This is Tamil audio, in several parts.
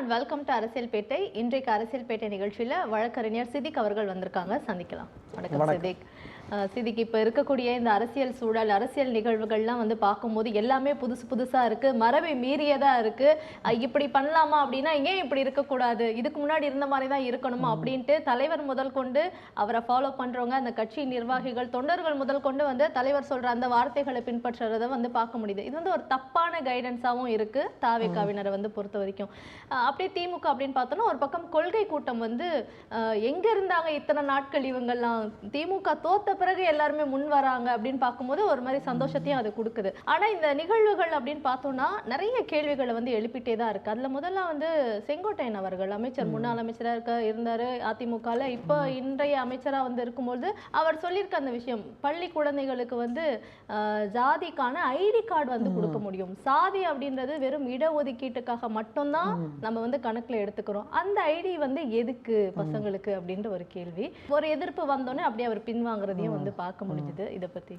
And welcome to அரசியல்பேட்டை. இன்றைக்கு அரசியல்பேட்டை நிகழ்ச்சியில் வழக்கறிஞர் சிதிக் அவர்கள் வந்திருக்காங்க, சந்திக்கலாம். வணக்கம் சிதிக். சிதிக், இப்போ இருக்கக்கூடிய இந்த அரசியல் சூழல், அரசியல் நிகழ்வுகள்லாம் வந்து பார்க்கும்போது எல்லாமே புதுசாக இருக்குது, மரபை மீறியதாக இருக்குது. இப்படி பண்ணலாமா அப்படின்னா ஏன் இப்படி இருக்கக்கூடாது, இதுக்கு முன்னாடி இருந்த மாதிரி தான் இருக்கணுமா அப்படின்ட்டு தலைவர் முதல் கொண்டு அவரை ஃபாலோ பண்ணுறவங்க, அந்த கட்சி நிர்வாகிகள், தொண்டர்கள் முதல் கொண்டு வந்து தலைவர் சொல்கிற அந்த வார்த்தைகளை பின்பற்றுறதை வந்து பார்க்க முடியுது. இது வந்து ஒரு தப்பான கைடன்ஸாகவும் இருக்குது தாவேகாவினரை வந்து பொறுத்த வரைக்கும். அப்படியே திமுக அப்படின்னு பார்த்தோன்னா ஒரு பக்கம் கொள்கை கூட்டம் வந்து எங்கே இருந்தாங்க இத்தனை நாட்கள் இவங்கெல்லாம், திமுக தோத்த பிறகு எல்லாருமே முன் வராங்க அப்படின்னு பார்க்கும்போது ஒரு மாதிரி சந்தோஷத்தையும் அது கொடுக்குது. ஆனால் இந்த நிகழ்வுகள் அப்படின்னு பார்த்தோம்னா நிறைய கேள்விகளை வந்து எழுப்பிட்டே தான் இருக்கு. அதில் முதல்ல வந்து செங்கோட்டையன் அவர்கள் அமைச்சர், முன்னாள் அமைச்சராக இருந்தார் அதிமுகவில், இப்போ இன்றைய அமைச்சராக வந்து இருக்கும்போது அவர் சொல்லியிருக்க அந்த விஷயம், பள்ளி குழந்தைகளுக்கு வந்து ஜாதிக்கான ஐடி கார்டு வந்து கொடுக்க முடியும், சாதி அப்படின்றது வெறும் இடஒதுக்கீட்டுக்காக மட்டும்தான் நம்ம வந்து கணக்கில் எடுத்துக்கிறோம், அந்த ஐடி வந்து எதுக்கு பசங்களுக்கு அப்படின்ற ஒரு கேள்வி, ஒரு எதிர்ப்பு வந்தோடனே அப்படியே அவர் பின்வாங்குறதையும் வந்து பார்க்க முடிஞ்சது. இதை பத்தி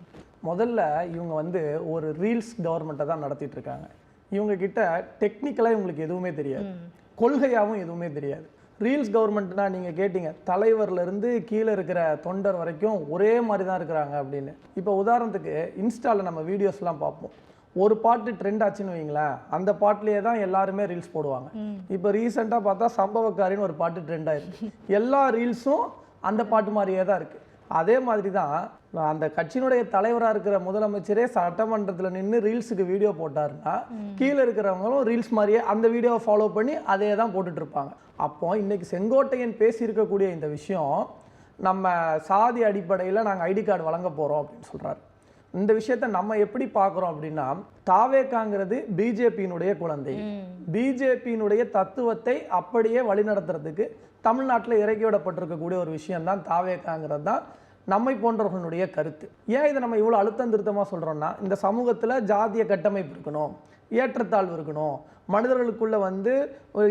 முதல்ல இவங்க வந்து ஒரு ரீல்ஸ் கவர்மெண்ட்டை தான் நடத்திட்டு இருக்காங்க. இவங்க கிட்ட டெக்னிக்கலா இவங்களுக்கு எதுவுமே தெரியாது, கொள்கையாகவும் எதுவுமே தெரியாது. ரீல்ஸ் கவர்மெண்ட்னா நீங்க கேட்டீங்க, தலைவர்ல இருந்து கீழே இருக்கிற தொண்டர் வரைக்கும் ஒரே மாதிரி தான் இருக்கிறாங்க அப்படின்னு. இப்போ உதாரணத்துக்கு இன்ஸ்டால நம்ம வீடியோஸ்லாம் பார்ப்போம், ஒரு பாட்டு ட்ரெண்ட் ஆச்சுன்னு வைங்களேன், அந்த பாட்டுலேயே தான் எல்லாருமே ரீல்ஸ் போடுவாங்க. இப்போ ரீசெண்டாக பார்த்தா சம்பவக்காரின்னு ஒரு பாட்டு ட்ரெண்ட் ஆயிருக்கு, எல்லா ரீல்ஸும் அந்த பாட்டு மாதிரியே தான் இருக்கு. அதே மாதிரி தான் அந்த கட்சியினுடைய தலைவராக இருக்கிற முதலமைச்சரே சட்டமன்றத்தில் நின்று ரீல்ஸுக்கு வீடியோ போட்டாருன்னா கீழே இருக்கிறவங்களும் ரீல்ஸ் மாதிரியே அந்த வீடியோவை ஃபாலோ பண்ணி அதே தான் போட்டுட்டு இருப்பாங்க. அப்போ இன்னைக்கு செங்கோட்டையன் பேசியிருக்கக்கூடிய இந்த விஷயம், நம்ம சாதி அடிப்படையில் நாங்கள் ஐடி கார்டு வழங்க போகிறோம் அப்படின்னு சொல்கிறாரு. இந்த விஷயத்தை நம்ம எப்படி பார்க்குறோம் அப்படின்னா, தாவேகாங்கிறது பிஜேபியினுடைய குழந்தை, பிஜேபியினுடைய தத்துவத்தை அப்படியே வழிநடத்துறதுக்கு தமிழ்நாட்டில் இறக்கி விடப்பட்டிருக்கக்கூடிய ஒரு விஷயம்தான் தாவேகாங்கிறது தான் நம்மை போன்றவர்களுடைய கருத்து. ஏன் இதை நம்ம இவ்வளோ அழுத்தம் திருத்தமாக சொல்கிறோம்னா, இந்த சமூகத்தில் ஜாதிய கட்டமைப்பு இருக்கணும், ஏற்றத்தாழ்வு இருக்கணும், மனிதர்களுக்குள்ள வந்து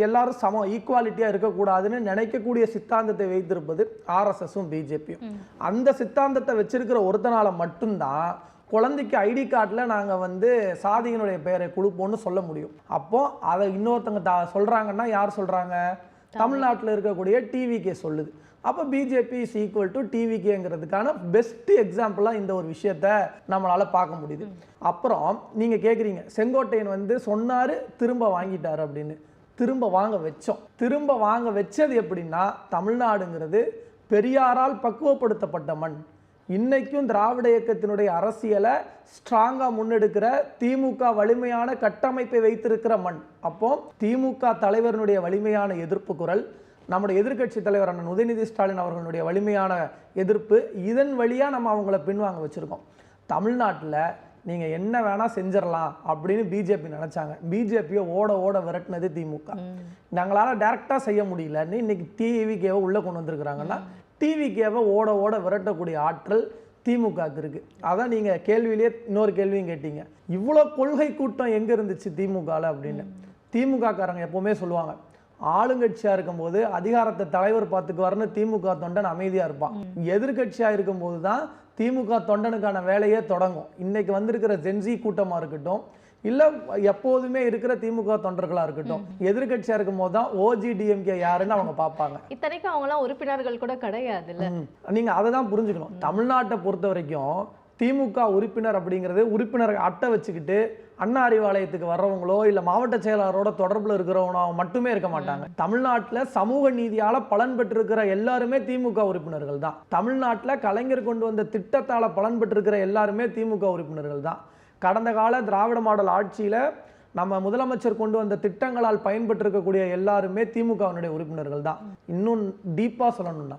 எல்லாரும் சமம் ஈக்குவாலிட்டியாக இருக்கக்கூடாதுன்னு நினைக்கக்கூடிய சித்தாந்தத்தை வைத்திருப்பது ஆர்எஸ்எஸும் பிஜேபியும். அந்த சித்தாந்தத்தை வச்சிருக்கிற ஒருத்தனால மட்டும்தான் குழந்தைக்கு ஐடி கார்டில் நாங்கள் வந்து சாதியினுடைய பெயரை கொடுப்போம்னு சொல்ல முடியும். அப்போது அதை இன்னொருத்தங்க சொல்கிறாங்கன்னா யார் சொல்கிறாங்க? தமிழ்நாட்டில் இருக்கக்கூடிய டிவிகே சொல்லுது. அப்போ பிஜேபி இஸ் ஈக்குவல் டு டிவிகேங்கிறதுக்கான பெஸ்ட் எக்ஸாம்பிளாக இந்த ஒரு விஷயத்த நம்மளால் பார்க்க முடியுது. அப்புறம் நீங்கள் கேட்குறீங்க, செங்கோட்டையன் வந்து சொன்னார் திரும்ப வாங்கிட்டார் அப்படின்னு. திரும்ப வாங்க வச்சோம். திரும்ப வாங்க வச்சது எப்படின்னா, தமிழ்நாடுங்கிறது பெரியாரால் பக்குவப்படுத்தப்பட்ட மண். இன்னைக்கும் திராவிட இயக்கத்தினுடைய அரசியலை ஸ்ட்ராங்கா முன்னெடுக்கிற திமுக வலிமையான கட்டமைப்பை வைத்திருக்கிற மண். அப்போ திமுக தலைவருடைய வலிமையான எதிர்ப்பு குரல், நம்முடைய எதிர்கட்சி தலைவர் அண்ணன் உதயநிதி ஸ்டாலின் அவர்களுடைய வலிமையான எதிர்ப்பு, இதன் வழியா நம்ம அவங்கள பின்வாங்க வச்சிருக்கோம். தமிழ்நாட்டில் நீங்க என்ன வேணா செஞ்சிடலாம் அப்படின்னு பிஜேபி நினைச்சாங்க. பிஜேபியை ஓட ஓட விரட்டினது திமுக. நாங்களால டைரக்டா செய்ய முடியலன்னு இன்னைக்கு டிவிகேவை உள்ள கொண்டு வந்திருக்கிறாங்கன்னா, டிவிகேவை ஓட ஓட விரட்டக்கூடிய ஆற்றல் திமுகவுக்கு இருக்கு. அதான் நீங்க கேள்வியிலேயே இன்னொரு கேள்வியும் கேட்டீங்க, இவ்வளோ கொள்கை கூட்டம் எங்க இருந்துச்சு திமுகவில் அப்படின்னு. திமுக காரங்க எப்பவுமே சொல்லுவாங்க, ஆளுங்கட்சியா இருக்கும்போது அதிகாரத்தை தலைவர் பார்த்துக்குவார்னு திமுக தொண்டன் அமைதியா இருப்பான், எதிர்கட்சியா இருக்கும்போது தான் திமுக தொண்டனுக்கான வேலையே தொடங்கும். இன்னைக்கு வந்திருக்கிற ஜென்சி கூட்டமா இருக்கட்டும், இல்லை எப்போதுமே இருக்கிற திமுக தொண்டர்களாக இருக்கட்டும், எதிர்கட்சியாக இருக்கும் போது தான் OGDMK யாருன்னு அவங்க பார்ப்பாங்க. இத்தனைக்கும் அவங்களாம் உறுப்பினர்கள் கூட கிடையாது இல்லை. நீங்கள் அதை தான் புரிஞ்சுக்கணும். தமிழ்நாட்டை பொறுத்த வரைக்கும் திமுக உறுப்பினர் அப்படிங்கிறது உறுப்பினர் அட்டை வச்சுக்கிட்டு அண்ணா அறிவாலயத்துக்கு வர்றவங்களோ இல்லை மாவட்ட செயலாளரோட தொடர்பில் இருக்கிறவனோ மட்டுமே இருக்க மாட்டாங்க. தமிழ்நாட்டில் சமூக நீதியால் பலன் பெற்றிருக்கிற எல்லாருமே திமுக உறுப்பினர்கள் தான். தமிழ்நாட்டில் கலைஞர் கொண்டு வந்த திட்டத்தால் பலன் பெற்றிருக்கிற எல்லாருமே திமுக உறுப்பினர்கள் தான். கடந்த கால திராவிட மாடல் ஆட்சியில் நம்ம முதலமைச்சர் கொண்டு வந்த திட்டங்களால் பயன்பெற்றிருக்கக்கூடிய எல்லாருமே திமுகவினுடைய உறுப்பினர்கள் தான். இன்னும் டீப்பாக சொல்லணும்னா,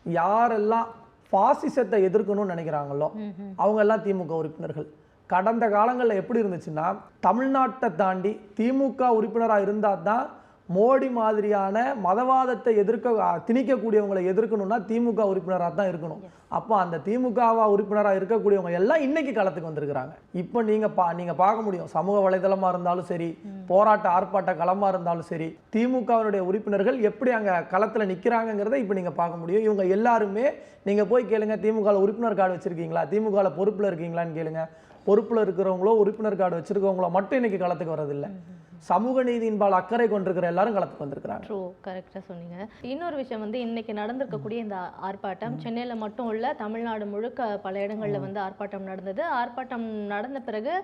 யாரெல்லாம் பாசிசத்தை எதிர்க்கணும்னு நினைக்கிறாங்களோ அவங்க எல்லாம் திமுக உறுப்பினர்கள். கடந்த காலங்களில் எப்படி இருந்துச்சுன்னா, தமிழ்நாட்டை தாண்டி திமுக உறுப்பினராக இருந்தால் தான் மோடி மாதிரியான மதவாதத்தை திணிக்கக்கூடியவங்களை எதிர்க்கணும்னா திமுக உறுப்பினராக தான் இருக்கணும். அப்போ அந்த திமுக உறுப்பினராக இருக்கக்கூடியவங்க எல்லாம் இன்னைக்கு களத்துக்கு வந்திருக்கிறாங்க. இப்போ நீங்க பார்க்க முடியும், சமூக வலைதளமா இருந்தாலும் சரி, போராட்ட ஆர்ப்பாட்ட களமா இருந்தாலும் சரி, திமுகவினுடைய உறுப்பினர்கள் எப்படி அங்க களத்துல நிக்கிறாங்கிறத இப்போ நீங்க பார்க்க முடியும். இவங்க எல்லாருமே நீங்க போய் கேளுங்க, திமுக உறுப்பினர் கார்டு வச்சிருக்கீங்களா, திமுக பொறுப்புல இருக்கீங்களான்னு கேளுங்க. பொறுப்புல இருக்கிறவங்களோ உறுப்பினர் கார்டு வச்சிருக்கவங்களோ மட்டும் இன்னைக்கு களத்துக்கு வர்றதில்லை. சமூக நீதியின்பால் அக்கறை கொண்டிருக்கிற எல்லாரும் களத்துக்கு வந்திருக்கிறாங்க. ட்ரூ, கரெக்டாக சொன்னீங்க. இன்னொரு விஷயம் வந்து இன்னைக்கு நடந்திருக்கக்கூடிய இந்த ஆர்ப்பாட்டம் சென்னையில் மட்டும் இல்லை, தமிழ்நாடு முழுக்க பல இடங்களில் வந்து ஆர்ப்பாட்டம் நடந்தது. ஆர்ப்பாட்டம் நடந்த பிறகு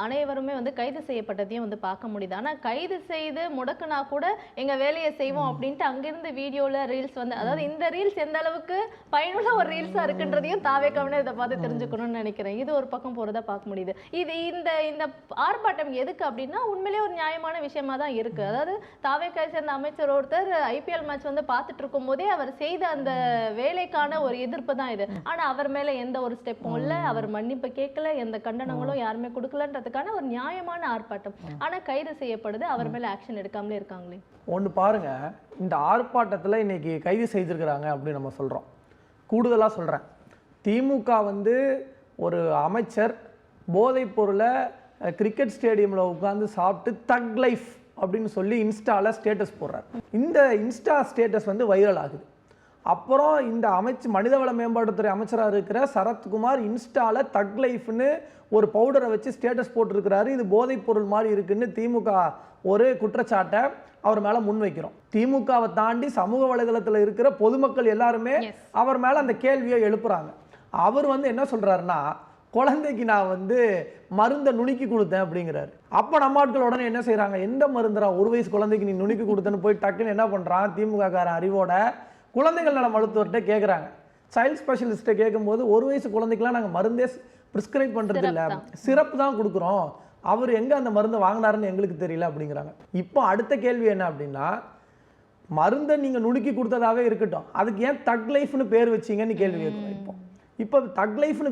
அனைவருமே வந்து கைது செய்யப்பட்டதையும் வந்து பார்க்க முடியுது. ஆனால் கைது செய்து முடக்குனா கூட எங்கள் வேலையை செய்வோம் அப்படின்ட்டு அங்கிருந்து வீடியோவில் ரீல்ஸ் வந்து, அதாவது இந்த ரீல்ஸ் எந்த அளவுக்கு பயனுள்ள ஒரு ரீல்ஸாக இருக்குன்றதையும் தாவேக்காவினர் இதை பார்த்து தெரிஞ்சுக்கணும்னு நினைக்கிறேன். இது ஒரு பக்கம் போகிறதா பார்க்க முடியுது. இது இந்த இந்த ஆர்ப்பாட்டம் எதுக்கு அப்படின்னா உண்மையிலேயே ஒரு நியாயமான விஷயமா தான் இருக்கு. அதாவது தாவேக்காவை சேர்ந்த அமைச்சர் ஒருத்தர் ஐபிஎல் மேட்ச் வந்து பார்த்துட்டு இருக்கும் போதே அவர் செய்த அந்த வேலைக்கான ஒரு எதிர்ப்பு தான் இது. ஆனா அவர் மேல எந்த ஒரு ஸ்டெப்பும் இல்லை, அவர் மன்னிப்பு கேட்கல, எந்த கண்டனங்களும் யாருமே கொடுக்கலன்றதுக்கான ஒரு நியாயமான ஆர்ப்பாட்டம். ஆனா கைது செய்யப்படுது, அவர் மேல ஆக்ஷன் எடுக்காமலே இருக்காங்களே. ஒன்று பாருங்க, இந்த ஆர்ப்பாட்டத்தில் இன்னைக்கு கைது செய்திருக்கிறாங்க அப்படின்னு நம்ம சொல்றோம். கூடுதலாக சொல்றேன், திமுக வந்து ஒரு அமைச்சர் போதைப் பொருளை கிரிக்கெட் ஸ்டேடியமில் உட்காந்து சாப்பிட்டு தக் லைஃப் அப்படின்னு சொல்லி இன்ஸ்டாவில் ஸ்டேட்டஸ் போடுறார். இந்த இன்ஸ்டா ஸ்டேட்டஸ் வந்து வைரல் ஆகுது. அப்புறம் இந்த மனிதவள மேம்பாட்டுத்துறை அமைச்சராக இருக்கிற சரத்குமார் இன்ஸ்டாவில் தக் லைஃப்னு ஒரு பவுடரை வச்சு ஸ்டேட்டஸ் போட்டிருக்கிறாரு. இது போதைப் பொருள் மாதிரி இருக்குன்னு திமுக ஒரு குற்றச்சாட்டை அவர் மேலே முன்வைக்கிறோம். திமுகவை தாண்டி சமூக வலைதளத்தில் இருக்கிற பொதுமக்கள் எல்லாருமே அவர் மேலே அந்த கேள்வியை எழுப்புறாங்க. அவர் வந்து என்ன சொல்கிறாருன்னா, குழந்தைக்கு நான் வந்து மருந்தை நுணுக்கி கொடுத்தேன் அப்படிங்கிறாரு. அப்போ நம்ம ஆட்கள் உடனே என்ன செய்கிறாங்க, எந்த மருந்துரா, 1 வயசு குழந்தைக்கு நீ நுணுக்கி கொடுத்தேன்னு போய் டக்குன்னு என்ன பண்ணுறான் திமுக காரன் அறிவோட குழந்தைகள் நல மருத்துவர்கிட்ட கேட்குறாங்க. சைல்ட் ஸ்பெஷலிஸ்ட்டை கேட்கும்போது 1 வயசு குழந்தைக்கெலாம் நாங்கள் மருந்தே ப்ரிஸ்கிரைப் பண்ணுறது இல்லை, சிறப்பு தான் கொடுக்குறோம், அவர் எங்கே அந்த மருந்தை வாங்கினாருன்னு எங்களுக்கு தெரியல அப்படிங்கிறாங்க. இப்போ அடுத்த கேள்வி என்ன அப்படின்னா, மருந்தை நீங்கள் நுணுக்கி கொடுத்ததாவே இருக்கட்டும், அதுக்கு ஏன் தக் லைஃப்னு பேர் வச்சிங்கன்னு கேள்வி கேட்குறோம். இப்போ தக் லைஃப்னு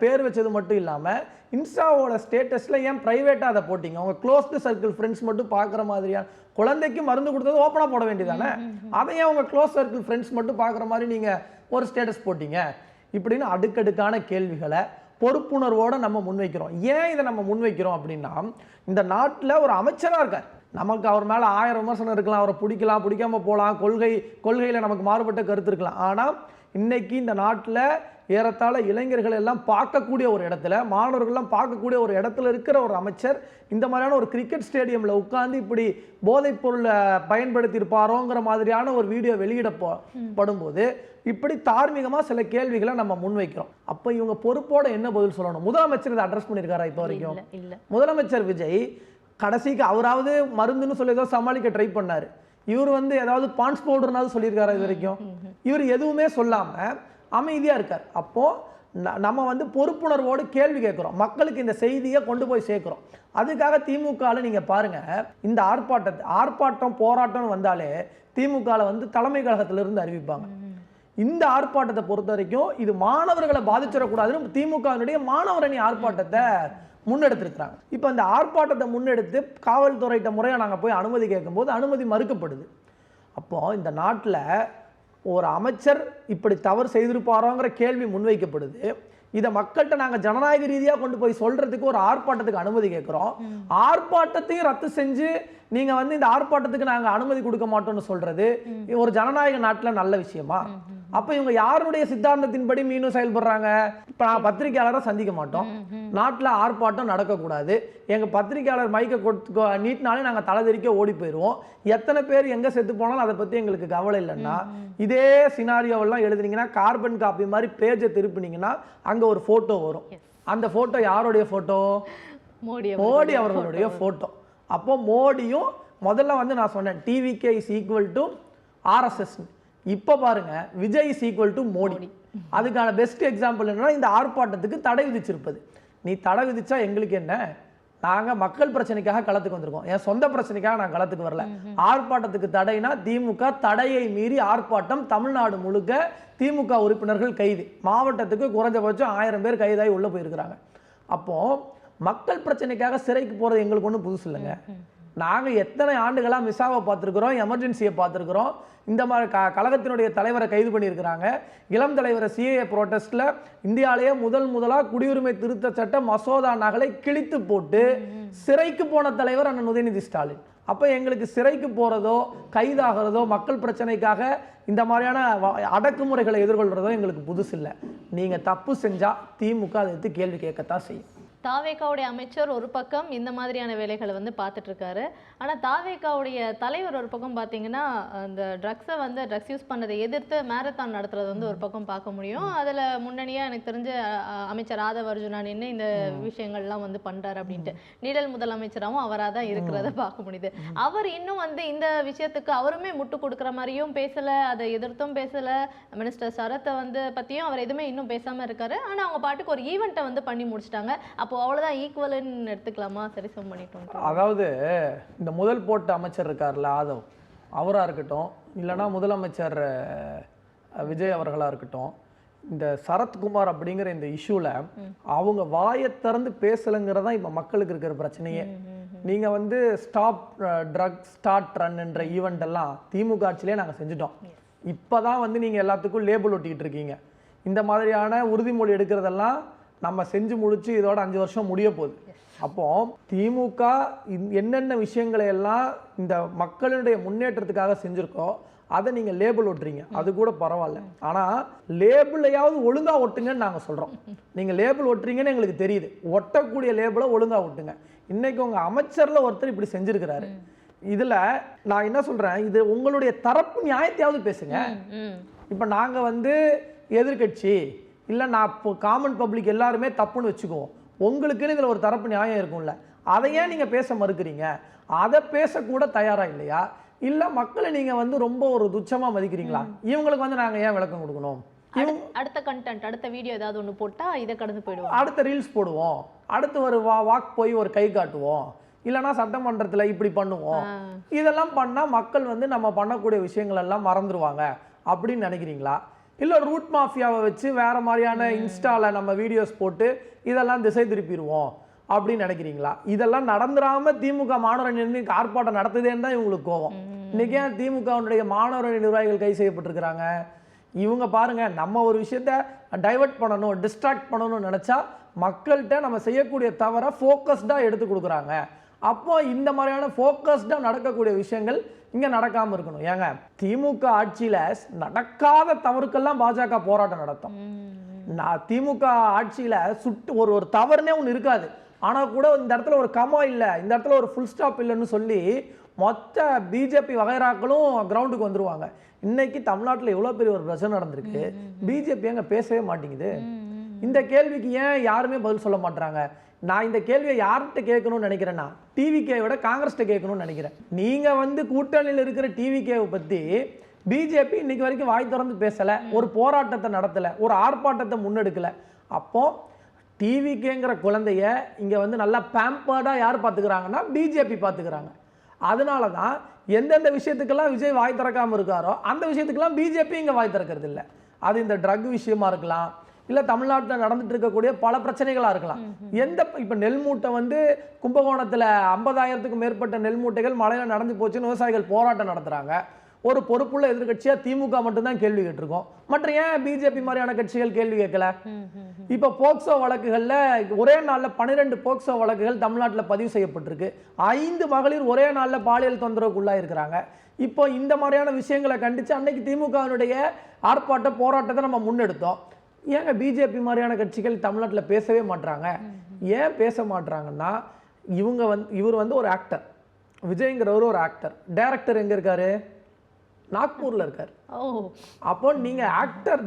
பேர் வச்சது மட்டும் இல்லாமல் இன்ஸ்டாவோட ஸ்டேட்டஸில் ஏன் ப்ரைவேட்டாக அதை போட்டிங்க? அவங்க க்ளோஸ்டு சர்க்கிள் ஃப்ரெண்ட்ஸ் மட்டும் பார்க்குற மாதிரியா, குழந்தைக்கு மருந்து கொடுத்தது ஓப்பனாக போட வேண்டியதானே, அதையே அவங்க க்ளோஸ் சர்க்கிள் ஃப்ரெண்ட்ஸ் மட்டும் பார்க்குற மாதிரி நீங்கள் ஒரு ஸ்டேட்டஸ் போட்டிங்க? இப்படின்னு அடுக்கடுக்கான கேள்விகளை பொறுப்புணர்வோடு நம்ம முன்வைக்கிறோம். ஏன் இதை நம்ம முன்வைக்கிறோம் அப்படின்னா, இந்த நாட்டில் ஒரு அமைச்சராக இருக்கார், நமக்கு அவர் மேலே 1000 விமர்சனம் இருக்கலாம், அவரை பிடிக்கலாம், பிடிக்காமல் போகலாம், கொள்கையில் நமக்கு மாறுபட்ட கருத்து இருக்கலாம். ஆனால் இன்னைக்கு இந்த நாட்டில் ஏறத்தாழ இளைஞர்கள் எல்லாம் பார்க்கக்கூடிய ஒரு இடத்துல, மாணவர்கள்லாம் பார்க்கக்கூடிய ஒரு இடத்துல இருக்கிற ஒரு அமைச்சர் இந்த மாதிரியான ஒரு கிரிக்கெட் ஸ்டேடியமில் உட்கார்ந்து இப்படி போதைப் பொருளை பயன்படுத்தி இருப்பாரோங்கிற மாதிரியான ஒரு வீடியோ வெளியிடப்படும்போது இப்படி தார்மீகமாக சில கேள்விகளை நம்ம முன்வைக்கிறோம். அப்போ இவங்க பொறுப்போட என்ன பதில் சொல்லணும்? முதலமைச்சர் இதை அட்ரஸ் பண்ணியிருக்காரா இப்போ வரைக்கும்? முதலமைச்சர் விஜய் கடைசிக்கு அவராவது மருந்துன்னு சொல்லி ஏதோ சமாளிக்க ட்ரை பண்ணார். இவர் வந்து ஏதாவது பான்ஸ் பவுடர்னாவது சொல்லியிருக்காரா இது வரைக்கும்? இவர் எதுவுமே சொல்லாமல் அமைதியாக இருக்கார். அப்போது நம்ம வந்து பொறுப்புணர்வோடு கேள்வி கேட்குறோம், மக்களுக்கு இந்த செய்தியை கொண்டு போய் சேர்க்குறோம். அதுக்காக திமுகவில் நீங்கள் பாருங்கள், இந்த ஆர்ப்பாட்டம் போராட்டம்னு வந்தாலே திமுகவில் வந்து தலைமை கழகத்திலிருந்து அறிவிப்பாங்க. இந்த ஆர்ப்பாட்டத்தை பொறுத்த வரைக்கும் இது மாணவர்களை பாதிச்சிடக்கூடாதுன்னு திமுகவினுடைய மாணவரணி ஆர்ப்பாட்டத்தை முன்னெடுத்திருக்கிறாங்க. இப்போ அந்த ஆர்ப்பாட்டத்தை முன்னெடுத்து காவல்துறையிட்ட முறையாக நாங்கள் போய் அனுமதி கேட்கும்போது அனுமதி மறுக்கப்படுது. அப்போது இந்த நாட்டில் ஒரு அமைச்சர் இப்படி தவறு செய்திருப்பாரோங்கிற கேள்வி முன்வைக்கப்படுது. இதை மக்கள்கிட்ட நாங்கள் ஜனநாயக ரீதியாக கொண்டு போய் சொல்றதுக்கு ஒரு ஆர்ப்பாட்டத்துக்கு அனுமதி கேட்குறோம். ஆர்ப்பாட்டத்தையும் ரத்து செஞ்சு நீங்கள் வந்து இந்த ஆர்ப்பாட்டத்துக்கு நாங்கள் அனுமதி கொடுக்க மாட்டோம்னு சொல்றது ஒரு ஜனநாயக நாட்டில் நல்ல விஷயமா? அப்போ இவங்க யாருடைய சித்தாந்தத்தின்படி மீண்டும் செயல்படுறாங்க? இப்போ நான் பத்திரிகையாளரை சந்திக்க மாட்டோம், நாட்டில் ஆர்ப்பாட்டம் நடக்கக்கூடாது, எங்கள் பத்திரிகையாளர் மைக்கை நீட்டினாலே நாங்கள் தலைதெறிக்க ஓடி போயிடுவோம், எத்தனை பேர் எங்கே செத்து போனாலும் அதை பற்றி எங்களுக்கு கவலை இல்லைன்னா, இதே சினாரியோவெல்லாம் எழுதுனீங்கன்னா கார்பன் காப்பி மாதிரி பேஜை திருப்பினீங்கன்னா அங்கே ஒரு ஃபோட்டோ வரும். அந்த ஃபோட்டோ யாருடைய ஃபோட்டோ? மோடி அவர்களுடைய ஃபோட்டோ. அப்போ மோடியும் முதல்ல வந்து நான் சொன்னேன் TVK is equal to RSS. இப்போ பாருங்க Vijay is equal to Modi. அதுக்கான பெஸ்ட் எக்ஸாம்பிள் என்னன்னா இந்த ஆர்ப்பாட்டத்துக்கு தடை விதிச்சிருப்பது. நீ தடை விதிச்சா எங்களுக்கு என்ன? நாங்கள் மக்கள் பிரச்சனைக்காக களத்துக்கு வந்திருக்கோம், என் சொந்த பிரச்சனைக்காக நான் களத்துக்கு வரல. ஆர்ப்பாட்டத்துக்கு தடைனா திமுக தடையை மீறி ஆர்ப்பாட்டம், தமிழ்நாடு முழுக்க திமுக உறுப்பினர்கள் கைது, மாவட்டத்துக்கு குறைஞ்சபட்சம் 1000 பேர் கைதாகி உள்ளே போயிருக்கிறாங்க. அப்போ மக்கள் பிரச்சனைக்காக சிறைக்கு போகிறது எங்களுக்கு ஒன்றும் புதுசு இல்லைங்க. நாங்கள் எத்தனை ஆண்டுகளாக மிசாவை பார்த்துருக்குறோம், எமர்ஜென்சியை பார்த்துருக்குறோம். இந்த மாதிரி கழகத்தினுடைய தலைவரை கைது பண்ணியிருக்கிறாங்க. இளம் தலைவரை சிஏஏ ப்ரோட்டஸ்ட்டில் இந்தியாவிலேயே முதலாக குடியுரிமை திருத்த சட்ட மசோதா நகலை கிழித்து போட்டு சிறைக்கு போன தலைவர் அண்ணன் உதயநிதி ஸ்டாலின். அப்போ எங்களுக்கு சிறைக்கு போகிறதோ கைதாகிறதோ மக்கள் பிரச்சனைக்காக இந்த மாதிரியான அடக்குமுறைகளை எதிர்கொள்கிறதோ எங்களுக்கு புதுசு இல்லை. நீங்கள் தப்பு செஞ்சால் திமுக அதை எடுத்து கேள்வி கேட்கத்தான் செய்யும். தாவேகாவுடைய அமைச்சர் ஒரு பக்கம் இந்த மாதிரியான வேலைகளை வந்து பார்த்துட்டு இருக்காரு. ஆனா தாவேகாவுடைய தலைவர் ஒரு பக்கம் பார்த்தீங்கன்னா அந்த ட்ரக்ஸ் யூஸ் பண்ணதை எதிர்த்து மேரத்தான் நடத்துறது வந்து ஒரு பக்கம் பார்க்க முடியும். அதுல முன்னணியா எனக்கு தெரிஞ்ச அமைச்சர் ஆதவ அர்ஜுனா நின்று இந்த விஷயங்கள்லாம் வந்து பண்றாரு அப்படின்ட்டு நிழல் முதலமைச்சராகவும் அவராக தான் இருக்கிறத பார்க்க முடியுது. அவர் இன்னும் வந்து இந்த விஷயத்துக்கு அவருமே முட்டு கொடுக்குற மாதிரியும் பேசல, அதை எதிர்த்தும் பேசல. மினிஸ்டர் சரத்தை வந்து பத்தியும் அவர் எதுவுமே இன்னும் பேசாம இருக்காரு. ஆனா அவங்க பாட்டுக்கு ஒரு ஈவெண்ட்டை வந்து பண்ணி முடிச்சிட்டாங்க. அப்போ அவ்வளவுதான் ஈக்குவல்னு எடுத்துக்கலாமா? சரிசம் பண்ணிட்டோம். அதாவது இந்த முதல் போட்ட அமைச்சர் இருக்கார்ல ஆதவ், அவரா இருக்கட்டும், இல்லைன்னா முதலமைச்சர் விஜய் அவர்களா இருக்கட்டும், இந்த சரத்குமார் அப்படிங்கிற இந்த இஷ்யூல அவங்க வாயை திறந்து பேசலைங்கிறதா இப்ப மக்களுக்கு இருக்கிற பிரச்சனையே. நீங்க வந்து ஸ்டாப் ட்ரக் ஸ்டார்ட் ரன்ன்ற ஈவெண்ட் எல்லாம் திமுக ஆட்சியிலே நாங்க செஞ்சுட்டோம். இப்பதான் வந்து நீங்க எல்லாத்துக்கும் லேபிள் ஒட்டிக்கிட்டு இருக்கீங்க. இந்த மாதிரியான உறுதிமொழி எடுக்கிறதெல்லாம் நம்ம செஞ்சு முடிச்சு இதோட 5 வருஷம் முடிய போகுது. அப்போ திமுக என்னென்ன விஷயங்களை எல்லாம் இந்த மக்களுடைய முன்னேற்றத்துக்காக செஞ்சிருக்கோ அதை நீங்க லேபிள் ஒட்டுறீங்க, அது கூட பரவாயில்ல. ஆனா லேபிளையாவது ஒழுங்கா ஒட்டுங்கன்னு நாங்க சொல்றோம். நீங்க லேபிள் ஒட்டுறீங்கன்னு எங்களுக்கு தெரியுது, ஒட்டக்கூடிய லேபிளை ஒழுங்கா ஒட்டுங்க. இன்னைக்கு உங்க அமைச்சர்ல ஒருத்தர் இப்படி செஞ்சிருக்கிறாரு. இதுல நான் என்ன சொல்றேன், இது உங்களுடைய தரப்பு நியாயத்தையாவது பேசுங்க. இப்ப நாங்க வந்து எதிர்கட்சி இல்லை, நான் இப்போ காமன் பப்ளிக் எல்லாருமே தப்புன்னு வச்சுக்குவோம். உங்களுக்குன்னு இதில் ஒரு தரப்பு நியாயம் இருக்கும்ல, அதை ஏன் நீங்கள் பேச மறுக்கிறீங்க? அதை பேசக்கூட தயாராக இல்லையா? இல்லை மக்களை நீங்கள் வந்து ரொம்ப ஒரு துச்சமாக மதிக்கிறீங்களா? இவங்களுக்கு வந்து நாங்கள் ஏன் விளக்கம் கொடுக்கணும்? அடுத்த கண்டென்ட், அடுத்த வீடியோ ஏதாவது ஒன்று போட்டால் இதை கடந்து போயிடுவோம், அடுத்த ரீல்ஸ் போடுவோம், அடுத்து ஒரு வாக் போய் ஒரு கை காட்டுவோம், இல்லைன்னா சட்டமன்றத்தில் இப்படி பண்ணுவோம். இதெல்லாம் பண்ணால் மக்கள் வந்து நம்ம பண்ணக்கூடிய விஷயங்கள் எல்லாம் மறந்துடுவாங்க அப்படின்னு நினைக்கிறீங்களா? இல்லை ரூட் மாஃபியாவை வச்சு வேற மாதிரியான இன்ஸ்டாவில் நம்ம வீடியோஸ் போட்டு இதெல்லாம் திசை திருப்பிடுவோம் அப்படின்னு நினைக்கிறீங்களா? இதெல்லாம் நடந்துடாம திமுக மாணவர் இன்னைக்கு ஆர்ப்பாட்டம் நடத்துதேன்னு தான் இவங்களுக்கு கோவம். இன்னைக்கு ஏன் திமுகவுடைய மாணவர் நிர்வாகிகள் கை செய்யப்பட்டிருக்கிறாங்க? இவங்க பாருங்க, நம்ம ஒரு விஷயத்த டைவர்ட் பண்ணணும், டிஸ்ட்ராக்ட் பண்ணணும்னு நினைச்சா மக்கள்கிட்ட நம்ம செய்யக்கூடிய தவறை ஃபோக்கஸ்டாக எடுத்து கொடுக்குறாங்க. அப்போ இந்த மாதிரியான ஃபோக்கஸ்டாக நடக்கக்கூடிய விஷயங்கள் இங்க நடக்காம இருக்கணும். ஏங்க திமுக ஆட்சியில நடக்காத தவறுக்கெல்லாம் பாஜக போராட்டம் நடத்தும். திமுக ஆட்சியில சுட்டு ஒரு தவறுனே ஒன்று இருக்காது, ஆனா கூட இந்த இடத்துல ஒரு கமா இல்லை, இந்த இடத்துல ஒரு ஃபுல் ஸ்டாப் இல்லைன்னு சொல்லி மொத்த பிஜேபி வகைராக்களும் கிரவுண்டுக்கு வந்துருவாங்க. இன்னைக்கு தமிழ்நாட்டில் எவ்வளோ பெரிய ஒரு பிரச்சனை நடந்திருக்கு, பிஜேபி அங்கே பேசவே மாட்டேங்குது. இந்த கேள்விக்கு ஏன் யாருமே பதில் சொல்ல மாட்டாங்க? நான் இந்த கேள்வியை யார்கிட்ட கேட்கணும்னு நினைக்கிறேன்னா டிவிகே விட காங்கிரஸ்ட்ட கேட்கணும்னு நினைக்கிறேன். நீங்க வந்து கூட்டணியில் இருக்கிற டிவிகேவை பத்தி பிஜேபி இன்னைக்கு வரைக்கும் வாய் திறந்து பேசல, ஒரு போராட்டத்தை நடத்தல, ஒரு ஆர்ப்பாட்டத்தை முன்னெடுக்கல. அப்போ டிவிகேங்கிற குழந்தைய இங்க வந்து நல்லா பேம்பர்டா யார் பார்த்துக்கிறாங்கன்னா பிஜேபி பார்த்துக்கிறாங்க. அதனால தான் எந்தெந்த விஷயத்துக்கெல்லாம் விஜய் வாய் திறக்காம இருக்காரோ அந்த விஷயத்துக்கெல்லாம் பிஜேபி இங்க வாய் திறக்கிறது இல்லை. அது இந்த ட்ரக் விஷயமா இருக்கலாம், இல்லை தமிழ்நாட்டில் நடந்துட்டு இருக்கக்கூடிய பல பிரச்சனைகளாக இருக்கலாம். இப்போ நெல் மூட்டை வந்து கும்பகோணத்தில் 50,000க்கும் மேற்பட்ட நெல் மூட்டைகள் மழையில் நடந்து போச்சுன்னு விவசாயிகள் போராட்டம் நடத்துகிறாங்க. ஒரு பொறுப்புள்ள எதிர்கட்சியாக திமுக மட்டும்தான் கேள்வி கேட்டிருக்கோம், மற்ற ஏன் பிஜேபி மாதிரியான கட்சிகள் கேள்வி கேட்கல? இப்போ போக்சோ வழக்குகளில் ஒரே நாளில் 12 போக்சோ வழக்குகள் தமிழ்நாட்டில் பதிவு செய்யப்பட்டிருக்கு. 5 மகளிர் ஒரே நாளில் பாலியல் தொந்தரவுக்குள்ளாக இருக்கிறாங்க. இப்போ இந்த மாதிரியான விஷயங்களை கண்டித்து அன்னைக்கு திமுகவினுடைய ஆர்ப்பாட்ட போராட்டத்தை நம்ம முன்னெடுத்தோம். ஏங்க பிஜேபி மாதிரியான கட்சிகள் தமிழ்நாட்டில் பேசவே மாட்டாங்க? ஏன் பேச மாட்டாங்கன்னா இவர் வந்து ஒரு ஆக்டர், விஜய்ங்கிறவர் ஒரு ஆக்டர். டைரக்டர் எங்க இருக்காரு? நாக்பூர்ல இருக்காரு. அப்போ நீங்க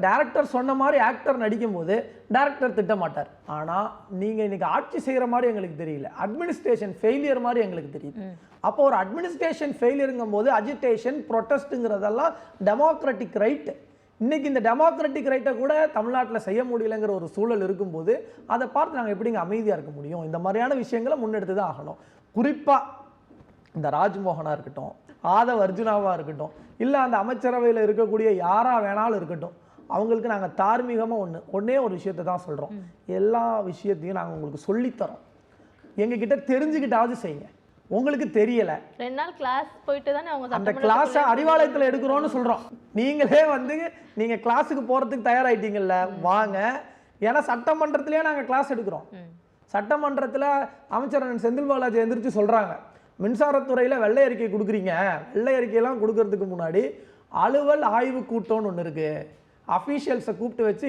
டைரக்டர் சொன்ன மாதிரி ஆக்டர் நடிக்கும் போது டைரக்டர் திட்ட மாட்டார். ஆனா நீங்க இன்னைக்கு ஆட்சி செய்யற மாதிரி எங்களுக்கு தெரியல, அட்மினிஸ்ட்ரேஷன் ஃபெயிலியர் மாதிரி எங்களுக்கு தெரியுது. அப்போ ஒரு அட்மினிஸ்ட்ரேஷன் ஃபெயிலியருங்கும் போது அஜிடேஷன் ப்ரொட்டஸ்ட்டுங்கிறதெல்லாம் டெமோக்ராட்டிக் ரைட். இன்னைக்கு இந்த டெமோக்ராட்டிக் ரைட்டை கூட தமிழ்நாட்டில் செய்ய முடியலைங்கிற ஒரு சூழல் இருக்கும்போது அதை பார்த்து நாங்கள் எப்படிங்க அமைதியாக இருக்க முடியும்? இந்த மாதிரியான விஷயங்களை முன்னெடுத்து தான் ஆகணும். குறிப்பாக இந்த ராஜ்மோகனாக இருக்கட்டும், ஆதவ் அர்ஜுனாவாக இருக்கட்டும், இல்லை அந்த அமைச்சரவையில் இருக்கக்கூடிய யாராக வேணாலும் இருக்கட்டும், அவங்களுக்கு நாங்கள் தார்மீகமாக ஒன்றே ஒரு விஷயத்தை தான் சொல்கிறோம். எல்லா விஷயத்தையும் நாங்கள் உங்களுக்கு சொல்லித்தரோம், எங்ககிட்ட தெரிஞ்சுக்கிட்டாவது செய்யுங்க. உங்களுக்கு தெரியல, 2 நாள் கிளாஸ் போயிட்டு தானே அவங்க அந்த கிளாஸை அறிவாலயத்தில் எடுக்கிறோன்னு சொல்கிறோம். நீங்களே வந்து நீங்கள் கிளாஸுக்கு போகிறதுக்கு தயாராகிட்டீங்கல்ல, வாங்க. ஏன்னா சட்டமன்றத்திலேயே நாங்கள் கிளாஸ் எடுக்கிறோம். சட்டமன்றத்தில் அமைச்சர் செந்தில் பாலாஜி எந்திரிச்சு சொல்கிறாங்க, மின்சாரத்துறையில் வெள்ளை அறிக்கை கொடுக்குறீங்க, வெள்ளை அறிக்கையெல்லாம் கொடுக்கறதுக்கு முன்னாடி அலுவல் ஆய்வு கூட்டம்னு ஒன்று இருக்குது, அஃபீஷியல்ஸை கூப்பிட்டு வச்சு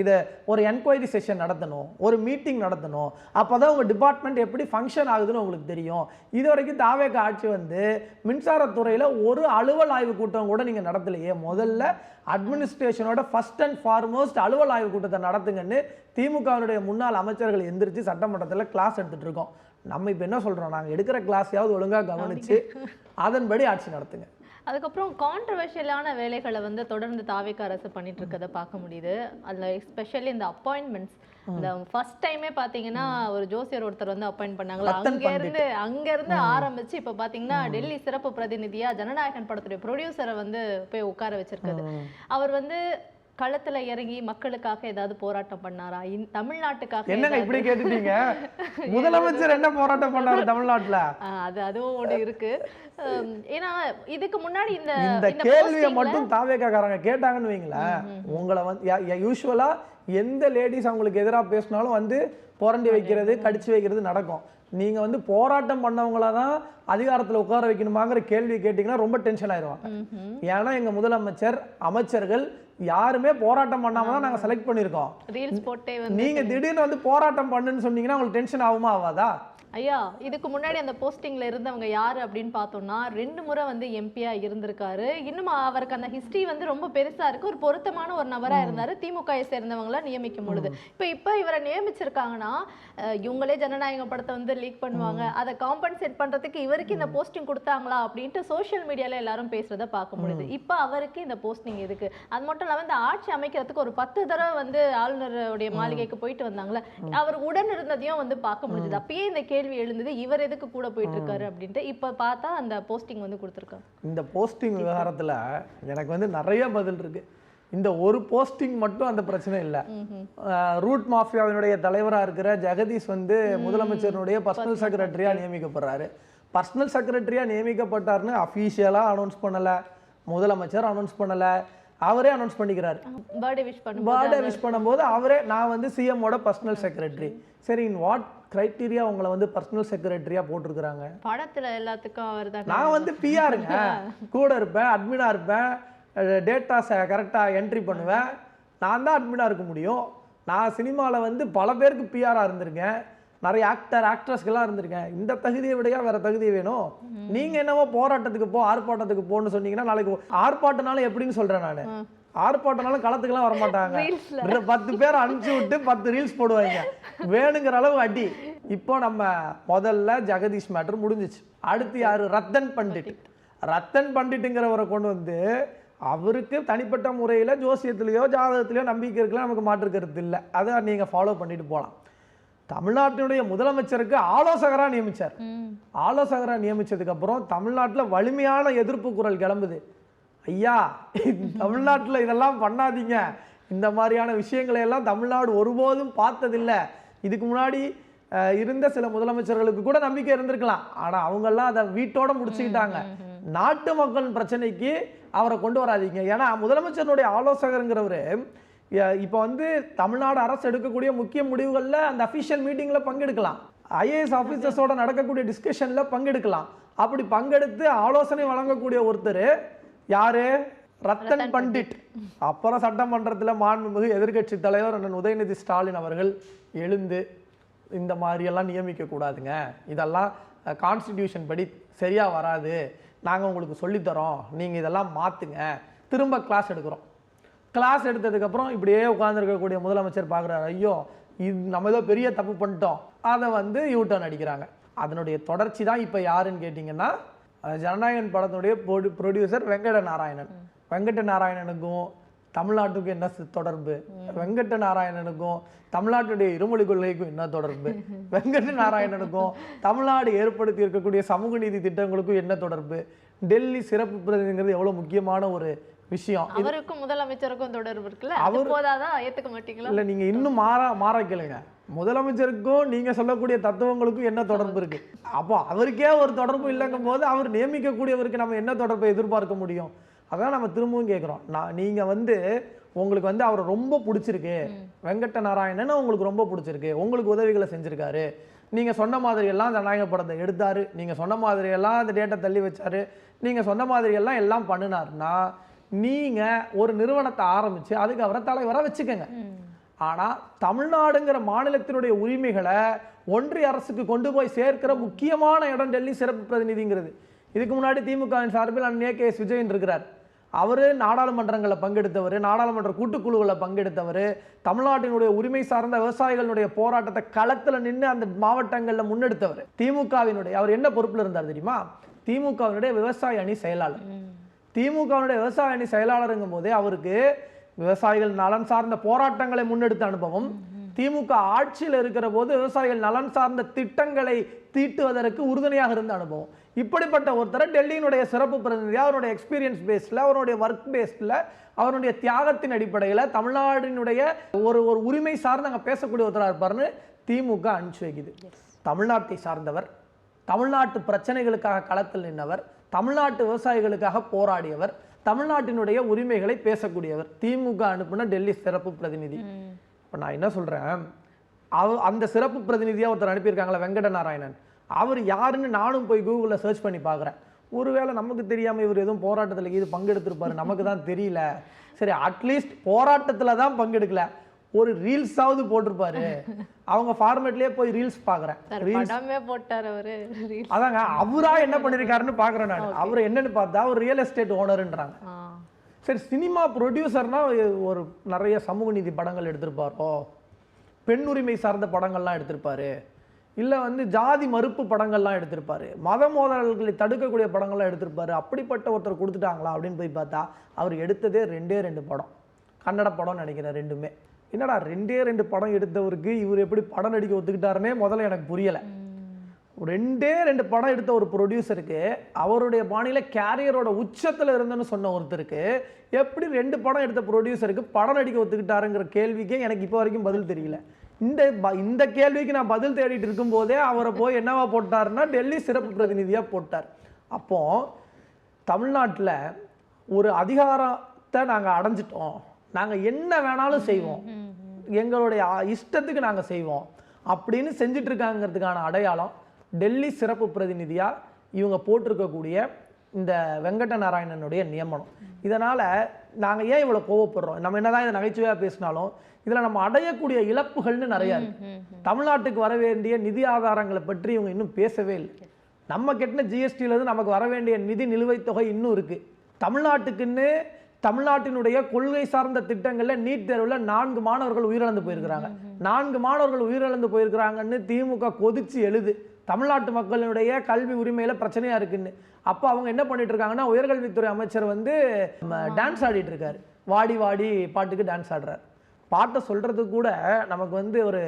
இதை ஒரு என்கொயரி செஷன் நடத்தணும், ஒரு மீட்டிங் நடத்தணும். அப்போ தான் உங்கள் டிபார்ட்மெண்ட் எப்படி ஃபங்க்ஷன் ஆகுதுன்னு உங்களுக்கு தெரியும். இது வரைக்கும் தாவேக ஆட்சி வந்து மின்சாரத்துறையில் ஒரு அலுவல் ஆய்வு கூட்டம் கூட நீங்கள் நடத்தலையே. முதல்ல அட்மினிஸ்ட்ரேஷனோட ஃபர்ஸ்ட் அண்ட் ஃபார்மோஸ்ட் அலுவல் ஆய்வு கூட்டத்தை நடத்துங்கன்னு திமுகவுடைய முன்னாள் அமைச்சர்கள் எந்திரிச்சு சட்டமன்றத்தில் கிளாஸ் எடுத்துகிட்டு இருக்கோம். நம்ம இப்போ என்ன சொல்கிறோம், நாங்கள் எடுக்கிற கிளாஸையாவது ஒழுங்காக கவனித்து அதன்படி ஆட்சி நடத்துங்க. அதுக்கப்புறம் கான்ட்ரவர்ஷியலான வேலைகளை வந்து தொடர்ந்து தாவேக அரசு பண்ணிட்டு இருக்கதை பார்க்க முடியுது. அதில் எஸ்பெஷலி இந்த அப்பாயின்மெண்ட்ஸ், இந்த ஃபர்ஸ்ட் டைமே பார்த்தீங்கன்னா ஒரு ஜோசியர் ஒருத்தர் வந்து அப்பாயின்ட் பண்ணாங்களா, அங்கேருந்து ஆரம்பிச்சு இப்போ பார்த்தீங்கன்னா டெல்லி சிறப்பு பிரதிநிதியா ஜனநாயகன் படத்துடைய ப்ரொடியூசரை வந்து போய் உட்கார வச்சிருக்காரு. அவர் வந்து களத்துல இறங்கி மக்களுக்காக ஏதாவது போராட்டம் பண்ணாரா? தமிழ்நாட்டுக்காக என்னங்க இப்படி கேட்டுட்டீங்க? முதலமைச்சர் என்ன போராட்டம் பண்ணாரு தமிழ்நாட்டுல? அதுவும் ஒண்ணு இருக்கு. ஏன்னா இதுக்கு முன்னாடி இந்த கேள்வியை மட்டும் தாவேகாரங்க கேட்டாங்கன்னு வைங்களேன், உங்களை வந்து யூஸ்வலா எந்த லேடிஸ் அவங்களுக்கு எதிராக பேசினாலும் வந்து புரண்டி வைக்கிறது, கடிச்சு வைக்கிறது நடக்கும். நீங்க வந்து போராட்டம் பண்ணவங்கள தான் அதிகாரத்துல உட்கார வைக்கணுமாங்கிற கேள்வி கேட்டீங்கன்னா ரொம்ப டென்ஷன் ஆயிடுவாங்க. ஏன்னா எங்க முதலமைச்சர், அமைச்சர்கள் யாருமே போராட்டம் பண்ணாம தான் நாங்க செலக்ட் பண்ணிருக்கோம். நீங்க திடீர்னு வந்து போராட்டம் பண்ணுன்னு சொன்னீங்கன்னா உங்களுக்கு டென்ஷன் ஆகுமா ஆகாதா? ஐயா, இதுக்கு முன்னாடி அந்த போஸ்டிங்ல இருந்தவங்க யாரு அப்படின்னு பார்த்தோம்னா 2 முறை வந்து எம்பியா இருந்திருக்காரு. இன்னும் அவருக்கு அந்த ஹிஸ்டரி வந்து ரொம்ப பெருசா இருக்கு. ஒரு பொருத்தமான ஒரு நபரா இருந்தாரு திமுகவை சேர்ந்தவங்கள நியமிக்கும் பொழுது. இப்ப இவரை நியமிச்சிருக்காங்கன்னா இவங்களே ஜனநாயக படத்தை வந்து லீக் பண்ணுவாங்க, அதை காம்பன்சேட் பண்றதுக்கு இவருக்கு இந்த போஸ்டிங் கொடுத்தாங்களா அப்படின்ட்டு சோசியல் மீடியால எல்லாரும் பேசுறத பார்க்க முடியுது. இப்ப அவருக்கு இந்த போஸ்டிங் எதுக்கு? அது மட்டும் இல்லாம இந்த ஆட்சி அமைக்கிறதுக்கு ஒரு 10 தடவை வந்து ஆளுநருடைய மாளிகைக்கு போயிட்டு வந்தாங்களே, அவர் உடன் இருந்ததையும் வந்து பார்க்க முடியுது. அப்பயே இந்த கேள்வி எழுந்தது, இவர் எதுக்கு கூட போயிட்டு இருக்காரு அப்படின்ட்டு. இப்ப பார்த்தா அந்த போஸ்டிங் வந்து கொடுத்துருக்காங்க. இந்த போஸ்டிங் விவகாரத்துல எனக்கு வந்து நிறைய பதில் இருக்கு. இந்த ஒரு போஸ்டிங் மட்டும் அந்த பிரச்சனை இல்லை. ரூட் மாஃபியாவினுடைய தலைவராக இருக்கிற ஜெகதீஷ் வந்து முதலமைச்சருடைய பர்சனல் செக்ரட்டரியா நியமிக்கப்படுறாரு. பர்சனல் செக்ரட்டரியா நியமிக்கப்பட்டார்னு அஃபீஷியலா அனௌன்ஸ் பண்ணல, முதலமைச்சர் அனௌன்ஸ் பண்ணல, அவரே அனௌன்ஸ் பண்ணிக்கிறாரு. பர்த்டே விஷ் பண்ணும்போது அவரே நான் வந்து சிஎம்மோட பர்சனல் செக்ரட்டரி. சரி, இன் வாட் கிரைட்டீரியா உங்களை வந்து பர்சனல் செக்ரட்டரியா போட்டிருக்கிறாங்க? படத்துல எல்லாத்துக்கும் அவர் தான். நான் வந்து பிஆருங்க, கூட இருப்பேன், அட்மினா இருப்பேன், டேட்டாஸை கரெக்டாக என்ட்ரி பண்ணுவேன். நான் தான் அட்மினாக இருக்க முடியும். நான் சினிமாவில் வந்து பல பேருக்கு பிஆராக இருந்திருக்கேன், நிறைய ஆக்ட்ரஸ்கெல்லாம் இருந்திருக்கேன். இந்த தகுதியை விடையா வேற தகுதி வேணும்? நீங்கள் என்னவோ போராட்டத்துக்கு போ, ஆர்ப்பாட்டத்துக்கு போன்னு சொன்னீங்கன்னா நாளைக்கு ஆர்ப்பாட்டனாலும் எப்படின்னு சொல்கிறேன் நான். ஆர்ப்பாட்டனாலும் களத்துக்கெல்லாம் வரமாட்டாங்க. 10 பேர் அனுப்பிச்சு விட்டு 10 ரீல்ஸ் போடுவாங்க, வேணுங்கிற அளவு அடி. இப்போ நம்ம முதல்ல ஜெகதீஷ் மேட்டர் முடிஞ்சிச்சு. அடுத்து யாரு? ரத்தன் பண்டிட். ரத்தன் பண்டிட்டுங்கிறவரை கொண்டு வந்து அவருக்கு தனிப்பட்ட முறையில் ஜோசியத்திலேயோ ஜாதகத்திலேயோ நம்பிக்கை இருக்கலாம், நமக்கு மாற்று கருத்து இல்லை. அதை நீங்கள் ஃபாலோ பண்ணிட்டு போகலாம். தமிழ்நாட்டினுடைய முதலமைச்சருக்கு ஆலோசகராக நியமிச்சார். ஆலோசகராக நியமிச்சதுக்கு அப்புறம் தமிழ்நாட்டில் வலிமையான எதிர்ப்பு குரல் கிளம்புது. ஐயா, தமிழ்நாட்டில் இதெல்லாம் பண்ணாதீங்க, இந்த மாதிரியான விஷயங்களை எல்லாம் தமிழ்நாடு ஒருபோதும் பார்த்ததில்லை. இதுக்கு முன்னாடி இருந்த சில முதலமைச்சர்களுக்கு கூட நம்பிக்கை இருந்திருக்கலாம், ஆனால் அவங்கெல்லாம் அதை வீட்டோட முடிச்சுக்கிட்டாங்க. நாட்டு மக்கள் பிரச்சனைக்கு அவரை கொண்டு வராதீங்க. ஏன்னா முதலமைச்சருடைய ஆலோசகருங்கிறவர் இப்போ வந்து தமிழ்நாடு அரசு எடுக்கக்கூடிய முக்கிய முடிவுகளில் அந்த அஃபிஷியல் மீட்டிங்கில் பங்கெடுக்கலாம், ஐஏஎஸ் ஆஃபீஸர்ஸோட நடக்கக்கூடிய டிஸ்கஷனில் பங்கெடுக்கலாம். அப்படி பங்கெடுத்து ஆலோசனை வழங்கக்கூடிய ஒருத்தர் யாரு? ரத்தன் பண்டிட். அப்புறம் சட்டமன்றத்தில் மாண்புமிகு எதிர்கட்சி தலைவர் அண்ணன் உதயநிதி ஸ்டாலின் அவர்கள் எழுந்து இந்த மாதிரியெல்லாம் நியமிக்க கூடாதுங்க, இதெல்லாம் கான்ஸ்டிடியூஷன் படி சரியா வராது, நாங்கள் உங்களுக்கு சொல்லித்தரோம், நீங்கள் இதெல்லாம் மாற்றுங்க, திரும்ப கிளாஸ் எடுக்கிறோம். கிளாஸ் எடுத்ததுக்கப்புறம் இப்படியே உட்காந்துருக்கக்கூடிய முதலமைச்சர் பார்க்குறாரு, ஐயோ இது நம்ம ஏதோ பெரிய தப்பு பண்ணிட்டோம், அதை வந்து யூட்டர்ன் அடிக்கிறாங்க. அதனுடைய தொடர்ச்சி தான் இப்போ யாருன்னு கேட்டிங்கன்னா ஜனநாயகன் படத்தினுடைய ப்ரொடியூசர் வெங்கட நாராயணன். வெங்கட நாராயணனுக்கும் தமிழ்நாட்டுக்கும் என்ன தொடர்பு? வெங்கட நாராயணனுக்கும் தமிழ்நாட்டுடைய இருமொழி கொள்கைக்கும் என்ன தொடர்பு? வெங்கட நாராயணனுக்கும் தமிழ்நாடு ஏற்படுத்தி இருக்கக்கூடிய சமூக நீதி திட்டங்களுக்கும் என்ன தொடர்பு? டெல்லி சிறப்பு பிரதிநிதிங்கிறது எவ்வளவு முக்கியமான ஒரு விஷயம். அவருக்கும் முதலமைச்சருக்கும் தொடர்பு இருக்குல்ல, அது போதாதான் ஏத்துக்க மாட்டீங்களா? இல்ல, நீங்க இன்னும் மாற கேளுங்க. முதலமைச்சருக்கும் நீங்க சொல்லக்கூடிய தத்துவங்களுக்கும் என்ன தொடர்பு இருக்கு? அப்போ அவருக்கே ஒரு தொடர்பு இல்லைங்கும் போது அவர் நியமிக்கக்கூடியவருக்கு நம்ம என்ன தொடர்பை எதிர்பார்க்க முடியும்? அதான் நம்ம திரும்பவும் கேட்குறோம். நீங்க வந்து உங்களுக்கு வந்து அவரை ரொம்ப பிடிச்சிருக்கு, வெங்கட்ட நாராயணன் உங்களுக்கு ரொம்ப பிடிச்சிருக்கு, உங்களுக்கு உதவிகளை செஞ்சிருக்காரு, நீங்க சொன்ன மாதிரி எல்லாம் ஜனநாயக படத்தை எடுத்தாரு, நீங்க சொன்ன மாதிரி எல்லாம் அந்த டேட்டா தள்ளி வச்சாரு, நீங்க சொன்ன மாதிரி எல்லாம் பண்ணினாருன்னா நீங்க ஒரு நிறுவனத்தை ஆரம்பிச்சு அதுக்கு அவரை தலைவரா வச்சுக்கோங்க. ஆனா தமிழ்நாடுங்கிற மாநிலத்தினுடைய உரிமைகளை ஒன்றிய அரசுக்கு கொண்டு போய் சேர்க்கிற முக்கியமான இடம் டெல்லி சிறப்பு பிரதிநிதிங்கிறது. இதுக்கு முன்னாடி திமுகவின் சார்பில் அண்ணன் கே எஸ் விஜயன் இருக்கிறார். அவரு நாடாளுமன்றங்களில் பங்கெடுத்தவர், நாடாளுமன்ற கூட்டுக்குழுவில் பங்கெடுத்தவர், தமிழ்நாட்டினுடைய உரிமை சார்ந்த விவசாயிகளுடைய போராட்டத்தை களத்தில் நின்று அந்த மாவட்டங்களில் முன்னெடுத்தவர். திமுகவினுடைய அவர் என்ன பொறுப்பில் இருந்தார் தெரியுமா? திமுகவினுடைய விவசாய அணி செயலாளர். திமுகவினுடைய விவசாய அணி செயலாளருங்கும் போதே அவருக்கு விவசாயிகள் நலன் சார்ந்த போராட்டங்களை முன்னெடுத்த அனுபவம், திமுக ஆட்சியில் இருக்கிற போது விவசாயிகள் நலன் சார்ந்த திட்டங்களை தீட்டுவதற்கு உறுதுணையாக இருந்த அனுபவம். இப்படிப்பட்ட ஒருத்தரை டெல்லியினுடைய சிறப்பு பிரதிநிதியாக அவருடைய எக்ஸ்பீரியன்ஸ் பேஸ்ல, அவருடைய ஒர்க் பேஸ்ல, அவருடைய தியாகத்தின் அடிப்படையில் தமிழ்நாட்டினுடைய ஒரு ஒரு உரிமை சார்ந்து அங்கே பேசக்கூடிய ஒருத்தராக இருப்பார்னு திமுக அனுப்பிச்சு வைக்குது. தமிழ்நாட்டை சார்ந்தவர், தமிழ்நாட்டு பிரச்சனைகளுக்காக களத்தில் நின்றவர், தமிழ்நாட்டு விவசாயிகளுக்காக போராடியவர், தமிழ்நாட்டினுடைய உரிமைகளை பேசக்கூடியவர். திமுக அனுப்புன டெல்லி சிறப்பு பிரதிநிதி. இப்போ நான் என்ன சொல்றேன், அந்த சிறப்பு பிரதிநிதியாக ஒருத்தர் அனுப்பியிருக்காங்களா வெங்கட நாராயணன், அவர் யாருன்னு நானும் போய் கூகுளில் சர்ச் பண்ணி பார்க்குறேன். ஒருவேளை நமக்கு தெரியாமல் இவர் எதுவும் போராட்டத்தில் இது பங்கெடுத்திருப்பாரு, நமக்கு தான் தெரியல. சரி, அட்லீஸ்ட் போராட்டத்தில் தான் பங்கெடுக்கல, ஒரு ரீல்ஸாவது போட்டிருப்பாரு. அவங்க ஃபார்மேட்லயே போய் ரீல்ஸ் பார்க்குறேன். அதாங்க அவரா என்ன பண்ணியிருக்காருன்னு பார்க்குறேன் நான். அவர் என்னன்னு பார்த்தா ஒரு ரியல் எஸ்டேட் ஓனருன்றாங்க. சரி, சினிமா ப்ரொடியூசர்னா ஒரு நிறைய சமூக நீதி படங்கள் எடுத்திருப்பாரோ, பெண் உரிமை சார்ந்த படங்கள்லாம் எடுத்திருப்பாரு, இல்லை வந்து ஜாதி மறுப்பு படங்கள்லாம் எடுத்திருப்பாரு, மத மோதல்களை தடுக்கக்கூடிய படங்கள்லாம் எடுத்திருப்பாரு. அப்படிப்பட்ட ஒருத்தர் கொடுத்துட்டாங்களா அப்படின்னு போய் பார்த்தா அவர் எடுத்ததே 2 படம், கன்னட படம்னு நினைக்கிறேன் ரெண்டுமே. என்னடா 2 படம் எடுத்தவருக்கு இவர் எப்படி படம் நடிக்க ஒத்துக்கிட்டாருன்னே முதல்ல எனக்கு புரியலை. 2 படம் எடுத்த ஒரு ப்ரொடியூசருக்கு, அவருடைய பாணியில கேரியரோட உச்சத்தில் இருந்துன்னு சொன்ன ஒருத்தருக்கு எப்படி 2 படம் எடுத்த ப்ரொடியூசருக்கு படம் நடிக்க ஒத்துக்கிட்டாருங்கிற கேள்விக்கே எனக்கு இப்போ வரைக்கும் பதில் தெரியல. இந்த கேள்விக்கு நான் பதில் தேடிட்டு இருக்கும் போதே அவரை போய் என்னவா போட்டாருன்னா டெல்லி சிறப்பு பிரதிநிதியா போட்டார். அப்போ தமிழ்நாட்டில் ஒரு அதிகாரத்தை நாங்கள் அடைஞ்சிட்டோம், நாங்கள் என்ன வேணாலும் செய்வோம், எங்களுடைய இஷ்டத்துக்கு நாங்கள் செய்வோம் அப்படின்னு செஞ்சுட்டு இருக்காங்கிறதுக்கான அடையாளம் டெல்லி சிறப்பு பிரதிநிதியா இவங்க போட்டிருக்கக்கூடிய இந்த வெங்கட நாராயணனுடைய நியமனம். இதனால நாங்கள் ஏன் இவ்வளோ கோவப்படுறோம்? நம்ம என்னதான் இதை நகைச்சுவையாக பேசினாலும் இதில் நம்ம அடையக்கூடிய இழப்புகள்னு நிறையா இருக்கு. தமிழ்நாட்டுக்கு வர வேண்டிய நிதி ஆதாரங்களை பற்றி இவங்க இன்னும் பேசவே இல்லை. நம்ம கெட்டின ஜிஎஸ்டியிலேருந்து நமக்கு வர வேண்டிய நிதி நிலுவைத் தொகை இன்னும் இருக்கு. தமிழ்நாட்டுக்குன்னு தமிழ்நாட்டினுடைய கொள்கை சார்ந்த திட்டங்களில் நீட் தேர்வில் 4 மாணவர்கள் உயிரிழந்து போயிருக்கிறாங்க. 4 மாணவர்கள் உயிரிழந்து போயிருக்கிறாங்கன்னு திமுக கொதிச்சு எழுது தமிழ்நாட்டு மக்களுடைய கல்வி உரிமையில பிரச்சனையா இருக்குன்னு. அப்போ அவங்க என்ன பண்ணிட்டு இருக்காங்கன்னா, உயர்கல்வித்துறை அமைச்சர் வந்து டான்ஸ் ஆடிட்டு இருக்காரு, வாடி வாடி பாட்டுக்கு டான்ஸ் ஆடுறாரு. பாட்டை சொல்றதுக்கு கூட நமக்கு வந்து ஒரு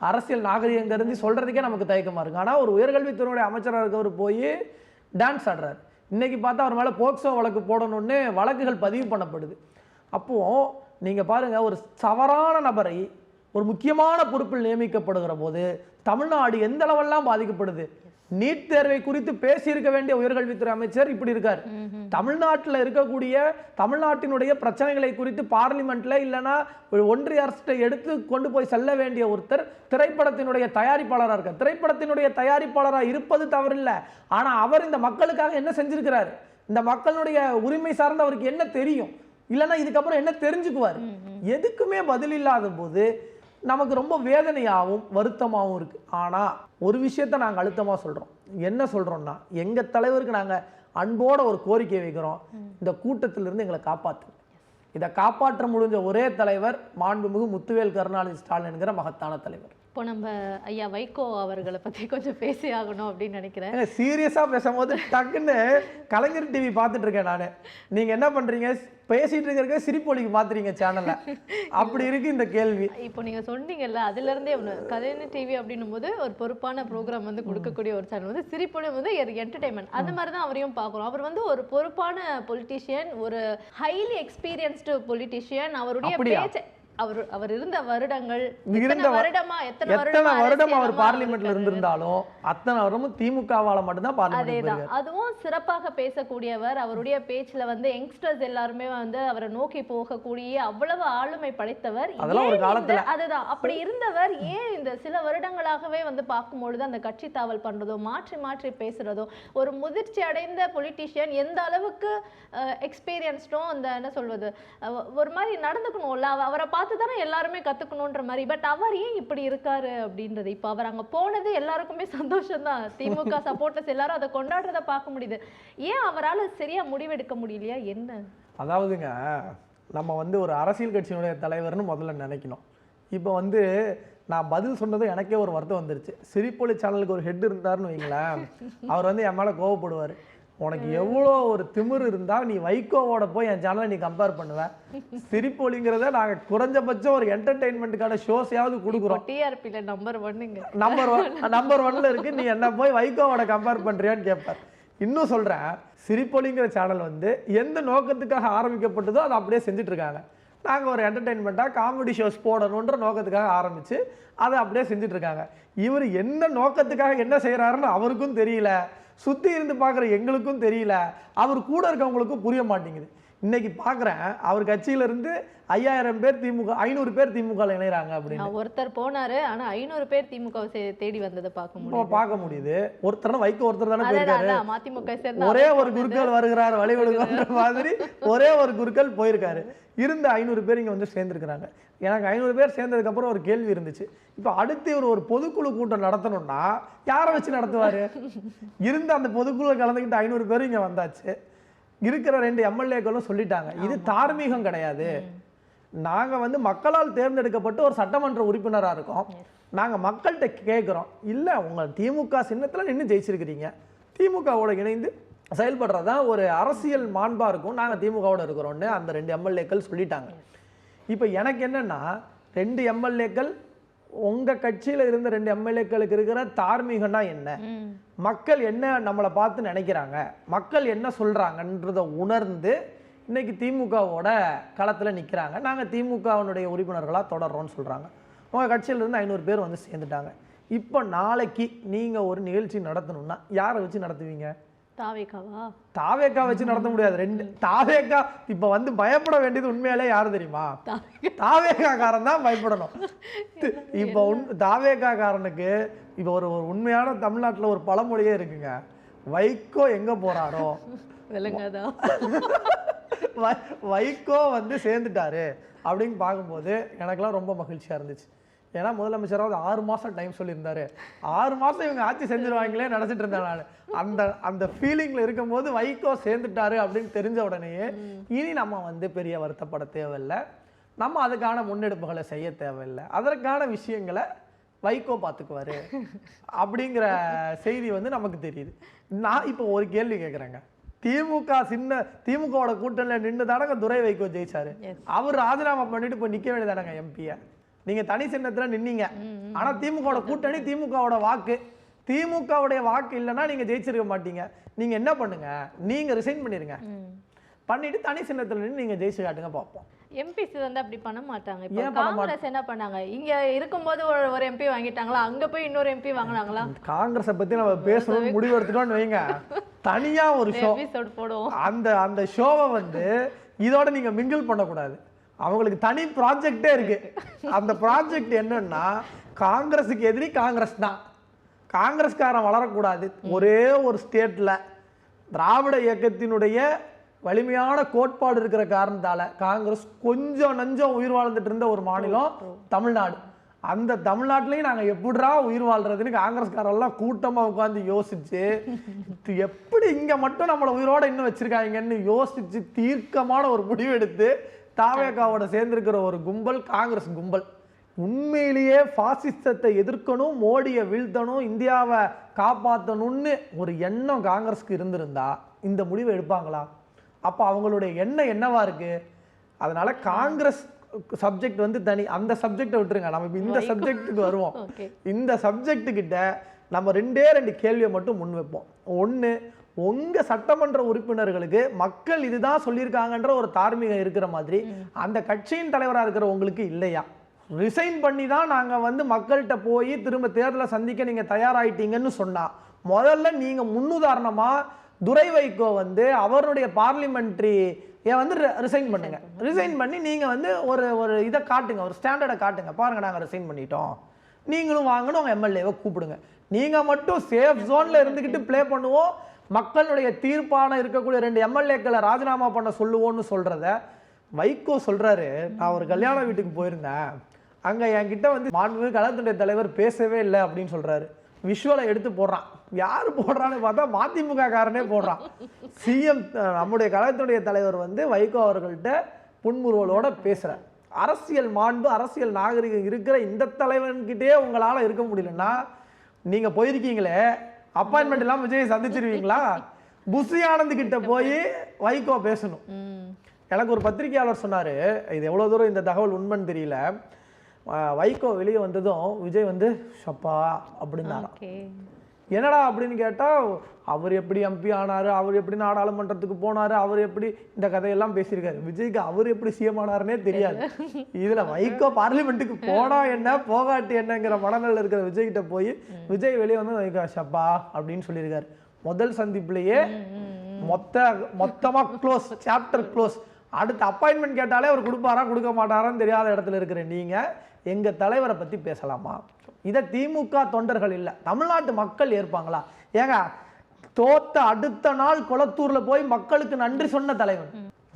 அரசியல் நாகரிகம் கருதி சொல்றதுக்கே நமக்கு தயக்கமா இருக்கு. ஆனால் ஒரு உயர்கல்வித்துறையுடைய அமைச்சராக இருக்கவர் போய் டான்ஸ் ஆடுறாரு. இன்னைக்கு பார்த்தா அவர் மேலே போக்சோ வழக்கு போடணும்னு வழக்குகள் பதிவு பண்ணப்படுது. அப்போ நீங்க பாருங்க, ஒரு தவறான நபரை ஒரு முக்கியமான பொறுப்பில் நியமிக்கப்படுகிற போது தமிழ்நாடு எந்த அளவெல்லாம் பாதிக்கப்படுது. நீட் தேர்வை குறித்து பேசியிருக்க வேண்டிய உயர்கல்வித்துறை அமைச்சர் இப்படி இருக்கார். தமிழ்நாட்டில் இருக்கக்கூடிய தமிழ்நாட்டினுடைய பிரச்சனைகளை குறித்து பார்லிமெண்ட்ல இல்லைன்னா ஒன்றிய அரசை எடுத்து கொண்டு போய் செல்ல வேண்டிய ஒருத்தர் திரைப்படத்தினுடைய தயாரிப்பாளராக இருக்கார். திரைப்படத்தினுடைய தயாரிப்பாளராக இருப்பது தவறில்லை, ஆனா அவர் இந்த மக்களுக்காக என்ன செஞ்சிருக்கிறார், இந்த மக்களுடைய உரிமை சார்ந்து அவருக்கு என்ன தெரியும், இல்லைன்னா இதுக்கப்புறம் என்ன தெரிஞ்சுக்குவார், எதுக்குமே பதில் இல்லாத போது நமக்கு ரொம்ப வேதனையாகவும் வருத்தமாகவும் இருக்கு. ஆனா ஒரு விஷயத்த நாங்கள் அழுத்தமாக சொல்றோம். என்ன சொல்றோம்னா, எங்க தலைவருக்கு நாங்கள் அன்போட ஒரு கோரிக்கை வைக்கிறோம், இந்த கூட்டத்திலிருந்து எங்களை காப்பாற்று. இதை காப்பாற்ற முடிஞ்ச ஒரே தலைவர் மாண்புமிகு முத்துவேல் கருணாநிதி ஸ்டாலின் என்கிற மகத்தான தலைவர். இப்போ நம்ம ஐயா வைகோ அவர்களை பற்றி கொஞ்சம் பேசி ஆகணும் அப்படின்னு நினைக்கிறேன். சீரியஸாக பேசும்போது டக்குன்னு கலைஞர் டிவி பார்த்துட்டு இருக்கேன் நான். நீங்கள் என்ன பண்ணுறீங்க, பேசிட்டு இருக்கிற சிரிப்பொலிக்கு மாத்துறீங்க சேனல்ல, அப்படி இருக்கு இந்த கேள்வி. இப்போ நீங்க சொன்னீங்கல்ல, அதுல இருந்தே கலைஞர் டிவி அப்படின்னும் போது ஒரு பொறுப்பான ப்ரோக்ராம் வந்து கொடுக்கக்கூடிய ஒரு சேனல் வந்து சிரிப்பொலி வந்து என்டர்டைன்மெண்ட், அந்த மாதிரி தான் அவரையும் பார்க்குறோம். அவர் வந்து ஒரு பொறுப்பான பொலிட்டீஷியன், ஒரு ஹைலி எக்ஸ்பீரியன்ஸ்டு பொலிட்டீஷியன். அவருடைய பேச்சு அவர் இருந்த வருடங்கள் எத்தனை வருடம் அவர் பார்லிமெண்ட்ல இருந்திருந்தாலும் அத்தனை வருடமும் திமுகவால மட்டும்தான் பார்லிமெண்ட். அதுவும் சிறப்பாக பேசக்கூடியவர். அவருடைய பேச்சுல வந்து யங்ஸ்டர்ஸ் எல்லாருமே வந்து அவரை நோக்கி போகக்கூடிய அவ்வளவு ஆளுமை படைத்தவர். அதெல்லாம் ஒரு காலத்துல அதுதான் அப்படி இருந்தவர் ஏன் இந்த சில வருடங்களாகவே வந்து பார்க்கும்பொழுது அந்த கட்சி தாவல் பண்றதோ மாற்றி மாற்றி பேசுறதோ, ஒரு முதிர்ச்சி அடைந்த பொலிட்டீஷியன் எந்த அளவுக்கு எக்ஸ்பீரியன்ஸ்டோ அந்த என்ன சொல்வது ஒரு மாதிரி நடந்துக்கணும்ல, அவரை பார்த்து தானே எல்லாருமே கத்துக்கணும்ன்ற மாதிரி. பட் அவர் ஏன் இப்படி இருக்காரு அப்படின்றது இப்போ அவர் அங்க போனது எல்லாருக்குமே சந்தோஷம் தான். திமுக சப்போர்ட்டர்ஸ் எல்லாரும் அதை கொண்டாடுறத பார்க்க முடியுது. ஏன் அவரால் சரியா முடிவெடுக்க முடியலையா என்ன? அதாவதுங்க, நம்ம வந்து ஒரு அரசியல் கட்சியினுடைய தலைவர்னு முதல்ல நினைக்கணும். இப்போ வந்து நான் பதில் சொன்னதும் எனக்கே ஒரு வருத்தம் வந்துருச்சு. சிரிப்பொலி சேனலுக்கு ஒரு ஹெட் இருந்தாருன்னு வைங்களேன், அவர் வந்து என் மேலே கோவப்படுவார். உனக்கு எவ்வளோ ஒரு திமிர் இருந்தால் நீ வைகோவோட போய் என் சேனலை நீ கம்பேர் பண்ணுவேன். சிரிப்பொலிங்கிறத நாங்கள் குறைஞ்சபட்சம் ஒரு என்டர்டெயின்மெண்ட்டுக்கான ஷோஸையாவது கொடுக்குறோம். டிஆர்பியில் நம்பர் 1 நம்பர் 1ல இருக்கு. நீ என்ன போய் வைகோவோட கம்பேர் பண்ணுறியான்னு கேட்பார். இன்னும் சொல்கிறேன், சிரிப்பொலிங்கிற சேனல் வந்து எந்த நோக்கத்துக்காக ஆரம்பிக்கப்பட்டதோ அதை அப்படியே செஞ்சுட்டு இருக்காங்க. நாங்கள் ஒரு என்டர்டெயின்மெண்ட்டாக காமெடி ஷோஸ் போடணுன்ற நோக்கத்துக்காக ஆரம்பித்து அதை அப்படியே செஞ்சுட்டு இருக்காங்க. இவர் என்ன நோக்கத்துக்காக என்ன செய்கிறாருன்னு அவருக்கும் தெரியல, சுற்றி இருந்து பார்க்குற எங்களுக்கும் தெரியல, அவர் கூட இருக்கவங்களுக்கும் புரிய மாட்டேங்குது. இன்னைக்கு பார்க்குறேன், அவர் கட்சியிலேருந்து 5000 பேர் திமுக 500 பேர் திமுக இணைகிறாங்க அப்படின்னு. ஒருத்தர் போனாரு, ஆனால் 500 பேர் திமுக தேடி வந்ததை பார்க்க முடியுது. ஒருத்தர் வைக்க ஒருத்தர் தானே போயிருக்காரு. மதிமுக ஒரே ஒரு குருக்கள் வருகிறார் வழிவடுகிற மாதிரி ஒரே ஒரு குருக்கள் போயிருக்காரு. இருந்த 500 பேர் இங்கே வந்து சேர்ந்துருக்குறாங்க. எனக்கு 500 பேர் சேர்ந்ததுக்கப்புறம் ஒரு கேள்வி இருந்துச்சு. இப்போ அடுத்து இவர் ஒரு பொதுக்குழு கூட்டம் நடத்தணும்னா யாரை வச்சு நடத்துவார்? இருந்த அந்த பொதுக்குழு கலந்துக்கிட்டு 500 பேரும் இங்கே வந்தாச்சு. இருக்கிற 2 எம்எல்ஏக்களும் சொல்லிட்டாங்க, இது தார்மீகம் கிடையாது. நாங்கள் வந்து மக்களால் தேர்ந்தெடுக்கப்பட்டு ஒரு சட்டமன்ற உறுப்பினராக இருக்கோம். நாங்கள் மக்கள்கிட்ட கேட்குறோம், இல்லை உங்கள் திமுக சின்னத்தில் நின்று ஜெயிச்சிருக்கிறீங்க, திமுகவோட இணைந்து செயல்படுறதா ஒரு அரசியல் மாண்பாக இருக்கும், நாங்கள் திமுகவோட இருக்கிறோன்னு அந்த 2 எம்எல்ஏக்கள் சொல்லிட்டாங்க. இப்போ எனக்கு என்னென்னா, 2 எம்எல்ஏக்கள் உங்கள் கட்சியில் இருந்த 2 எம்எல்ஏக்களுக்கு இருக்கிற தார்மீகம்னா என்ன, மக்கள் என்ன நம்மளை பார்த்து நினைக்கிறாங்க, மக்கள் என்ன சொல்கிறாங்கன்றதை உணர்ந்து இன்னைக்கு திமுகவோட களத்தில் நிற்கிறாங்க. நாங்கள் திமுகவினுடைய உறுப்பினர்களாக தொடர்றோம்னு சொல்கிறாங்க. உங்கள் கட்சியிலேருந்து 500 பேர் வந்து சேர்ந்துட்டாங்க. இப்போ நாளைக்கு நீங்கள் ஒரு நிகழ்ச்சி நடத்தணும்னா யாரை வச்சு நடத்துவீங்க? தாவேக்கா வச்சு நடத்த முடியாது. 2 தாவேக்கா இப்போ வந்து பயப்பட வேண்டியது உண்மையாலே யாரு தெரியுமா? தாவேக்கா காரன் தான் பயப்படணும். இப்போ தாவேக்கா காரனுக்கு இப்போ ஒரு உண்மையான தமிழ்நாட்டில் ஒரு பழமொழியே இருக்குங்க, வைகோ எங்க போறாரோ வைகோ வந்து சேர்ந்துட்டாரு அப்படின்னு பார்க்கும்போது எனக்கெல்லாம் ரொம்ப மகிழ்ச்சியா இருந்துச்சு. ஏன்னா முதலமைச்சராவது 6 மாதம் டைம் சொல்லியிருந்தாரு. 6 மாதம் இவங்க ஆட்சி செஞ்சிருவாங்களே நினச்சிட்டு இருந்தேன் நான். அந்த ஃபீலிங்கில் இருக்கும்போது வைகோ சேர்ந்துட்டாரு அப்படின்னு தெரிஞ்ச உடனேயே இனி நம்ம வந்து பெரிய வருத்தப்பட தேவையில்லை, நம்ம அதுக்கான முன்னெடுப்புகளை செய்ய தேவையில்லை, அதற்கான விஷயங்களை வைகோ பார்த்துக்குவாரு அப்படிங்கிற செய்தி வந்து நமக்கு தெரியுது. நான் இப்போ ஒரு கேள்வி கேட்குறேங்க, திமுகவோட கூட்டணியில் நின்று தானங்க துரை வைகோ ஜெயிச்சாரு. அவர் ராஜினாமா பண்ணிட்டு இப்போ நிற்க வேண்டியதானங்க எம்பியை. நீங்க தனி சின்னத்துல நின்னீங்க, ஆனா திமுகவோட கூட்டணி, திமுகவோட வாக்கு, திமுகவுடைய வாக்கு இல்லைன்னா நீங்க ஜெயிச்சிருக்க மாட்டீங்க. நீங்க என்ன பண்ணுங்க, நீங்க ரிசைன் பண்ணிருங்க, பண்ணிட்டு தனி சின்னத்துல நின்று நீங்க ஜெயிச்சு காட்டுங்க பார்ப்போம். எம்பிசி வந்து அப்படி பண்ண மாட்டாங்க. இப்போ காங்கிரஸ் என்ன பண்ணாங்க, இங்க இருக்கும்போது ஒரு எம்பி வாங்கிட்டாங்களா, அங்க போய் இன்னொரு எம்பி வாங்கினாங்களா? காங்கிரஸை பத்தி நம்ம பேசணும்னு முடிவு எடுத்துட்டோம்னு வைங்க, தனியா ஒரு ஷோ போடுவோம். அந்த ஷோவை வந்து இதோட நீங்க மிங்கிள் பண்ணக்கூடாது. அவங்களுக்கு தனி ப்ராஜெக்டே இருக்கு. அந்த ப்ராஜெக்ட் என்னன்னா, காங்கிரஸுக்கு எதிரி காங்கிரஸ் தான், காங்கிரஸ்காரன் வளரக்கூடாது. ஒரே ஒரு ஸ்டேட்ல திராவிட இயக்கத்தினுடைய வலிமையான கோட்பாடு இருக்கிற காரணத்தால காங்கிரஸ் கொஞ்சம் நஞ்சம் உயிர் வாழ்ந்துட்டு இருந்த ஒரு மாநிலம் தமிழ்நாடு. அந்த தமிழ்நாட்டிலையும் நாங்கள் எப்படிரா உயிர் வாழ்றதுன்னு காங்கிரஸ்காரெல்லாம் கூட்டமாக உட்காந்து யோசிச்சு, எப்படி இங்கே மட்டும் நம்மளை உயிரோட இன்னும் வச்சிருக்காங்கன்னு யோசிச்சு தீர்க்கமான ஒரு முடிவு எடுத்து தாவேகாவோட சேர்ந்திருக்கிற ஒரு கும்பல் காங்கிரஸ் கும்பல். உண்மையிலேயே பாசிசத்தை எதிர்க்கணும், மோடியை வீழ்த்தணும், இந்தியாவை காப்பாற்றணும்னு ஒரு எண்ணம் காங்கிரஸ்க்கு இருந்திருந்தா இந்த முடிவை எடுப்பாங்களா? அப்போ அவங்களுடைய எண்ணம் என்னவா இருக்கு? அதனால காங்கிரஸ் சப்ஜெக்ட் வந்து தனி, அந்த சப்ஜெக்டை விட்டுருங்க, நம்ம இந்த சப்ஜெக்டுக்கு வருவோம். இந்த சப்ஜெக்ட் கிட்ட நம்ம 2 கேள்வியை மட்டும் முன் வைப்போம். ஒன்று, உங்க சட்டமன்ற உறுப்பினர்களுக்கு மக்கள் இதுதான் சொல்லியிருக்காங்கன்ற ஒரு தார்மீகம் இருக்கிற மாதிரி அந்த கட்சியின் தலைவராக இருக்கிற உங்களுக்கு இல்லையா? ரிசைன் பண்ணி தான் நாங்கள் வந்து மக்கள்கிட்ட போய் திரும்ப தேர்தலை சந்திக்க நீங்கள் தயாராகிட்டீங்கன்னு சொன்னால், முதல்ல நீங்கள் முன்னுதாரணமாக துரை வைகோ வந்து அவருடைய பார்லிமெண்ட்ரி வந்து ரிசைன் பண்ணுங்க. ரிசைன் பண்ணி நீங்கள் வந்து ஒரு இதை காட்டுங்க, ஒரு ஸ்டாண்டர்டை காட்டுங்க. பாருங்கள், நாங்கள் ரிசைன் பண்ணிட்டோம், நீங்களும் வாங்கணும், உங்கள் எம்எல்ஏவை கூப்பிடுங்க. நீங்கள் மட்டும் சேஃப் ஜோனில் இருந்துக்கிட்டு ப்ளே பண்ணுவோம், மக்களுடைய தீர்ப்பான இருக்கக்கூடிய 2 எம்எல்ஏக்களை ராஜினாமா பண்ண சொல்லுவோன்னு சொல்கிறத வைகோ சொல்கிறாரு. நான் ஒரு கல்யாண வீட்டுக்கு போயிருந்தேன், அங்கே என்கிட்ட வந்து மாண்புமிகு கழகத்துடைய தலைவர் பேசவே இல்லை அப்படின்னு சொல்கிறாரு. விஷுவலை எடுத்து போடுறான். யார் போடுறான்னு பார்த்தா மதிமுக காரனே போடுறான். சிஎம் நம்முடைய கழகத்துடைய தலைவர் வந்து வைகோ அவர்கள்ட்ட புன்முறுவலோட பேசுகிறார். அரசியல் மாண்பு, அரசியல் நாகரிகம் இருக்கிற இந்த தலைவன்கிட்டே உங்களால் இருக்க முடியலன்னா நீங்கள் போயிருக்கீங்களே, அப்பாயின்மெண்ட் இல்லாமல் விஜய் சந்திச்சிருவீங்களா? புஷி ஆனந்த் கிட்ட போய் வைகோ பேசணும். எனக்கு ஒரு பத்திரிகையாளர் சொன்னார், இது எவ்வளோ தூரம் இந்த தகவல் உண்மைன்னு தெரியல, வைகோ வெளியே வந்ததும் விஜய் வந்து ஷப்பா அப்படின்னாராம். என்னடா அப்படின்னு கேட்டால், அவர் எப்படி எம்பி ஆனார், அவர் எப்படி நாடாளுமன்றத்துக்கு போனார், அவர் எப்படி இந்த கதையெல்லாம் பேசியிருக்காரு. விஜய்க்கு அவர் எப்படி சிஎம் ஆனாருன்னே தெரியாது. இதில் வைகோ பார்லிமெண்ட்டுக்கு போனா என்ன போகாட்டி என்னங்கிற மனநிலையில் இருக்கிற விஜய்கிட்ட போய் விஜய் வெளியே வந்து வைகோ ஷப்பா அப்படின்னு சொல்லியிருக்காரு. முதல் சந்திப்புலேயே மொத்தமாக க்ளோஸ், சாப்டர் க்ளோஸ். அடுத்த அப்பாயின்மெண்ட் கேட்டாலே அவர் கொடுப்பாரா கொடுக்க மாட்டாரான்னு தெரியாத இடத்துல இருக்கிற நீங்கள் எங்கள் தலைவரை பற்றி பேசலாமா? இதை திமுக தொண்டர்கள் இல்லை, தமிழ்நாட்டு மக்கள் ஏற்பாங்களா? ஏங்க, தோத்த அடுத்த நாள் கொளத்தூரில் போய் மக்களுக்கு நன்றி சொன்ன தலைவன்.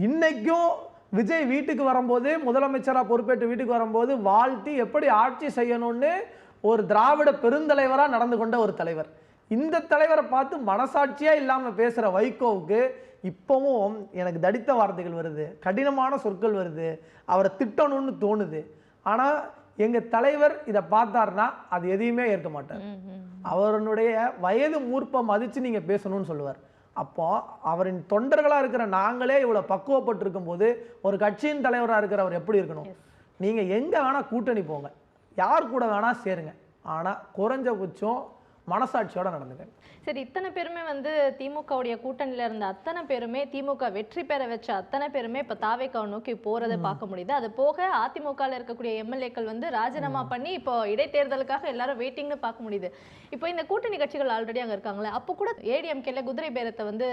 இன்னைக்கும் விஜய் வீட்டுக்கு வரும்போது, முதலமைச்சராக பொறுப்பேற்று வீட்டுக்கு வரும்போது வாழ்த்தி எப்படி ஆட்சி செய்யணும்னு ஒரு திராவிட பெருந்தலைவராக நடந்து கொண்ட ஒரு தலைவர். இந்த தலைவரை பார்த்து மனசாட்சியாக இல்லாமல் பேசுகிற வைகோவுக்கு இப்போவும் எனக்கு தடித்த வார்த்தைகள் வருது, கடினமான சொற்கள் வருது, அவரை திட்டணும்னு தோணுது. ஆனால் எங்கள் தலைவர் இதை பார்த்தாருன்னா அது எதையுமே ஏற்க மாட்டார். அவருடைய வயது மூர்ப்பை மதித்து நீங்கள் பேசணும்னு சொல்லுவார். அப்போ அவரின் தொண்டர்களாக இருக்கிற நாங்களே இவ்வளோ பக்குவப்பட்டிருக்கும் போது ஒரு கட்சியின் தலைவராக இருக்கிற அவர் எப்படி இருக்கணும்? நீங்கள் எங்கே வேணால் கூட்டணி போங்க, யார் கூட வேணால் சேருங்க, ஆனால் குறைஞ்சபட்சம் மனசாட்சியோட நடந்துங்க. சரி, இத்தனை பேருமே வந்து திமுகவுடைய கூட்டணியில இருந்த அத்தனை பேருமே, திமுக வெற்றி பெற வச்ச அத்தனை பேருமே இப்ப தாவேக்காவை நோக்கி போறதை பார்க்க முடியுது. அது போக அதிமுகவில் இருக்கக்கூடிய எம்எல்ஏக்கள் வந்து ராஜினாமா பண்ணி இப்போ இடைத்தேர்தலுக்காக எல்லாரும் வெயிட்டிங்னு பார்க்க முடியுது. இப்போ இந்த கூட்டணி கட்சிகள் ஆல்ரெடி அங்கே இருக்காங்களே, அப்போ கூட ஏடிஎம்கேல குதிரை பேரத்தை வந்து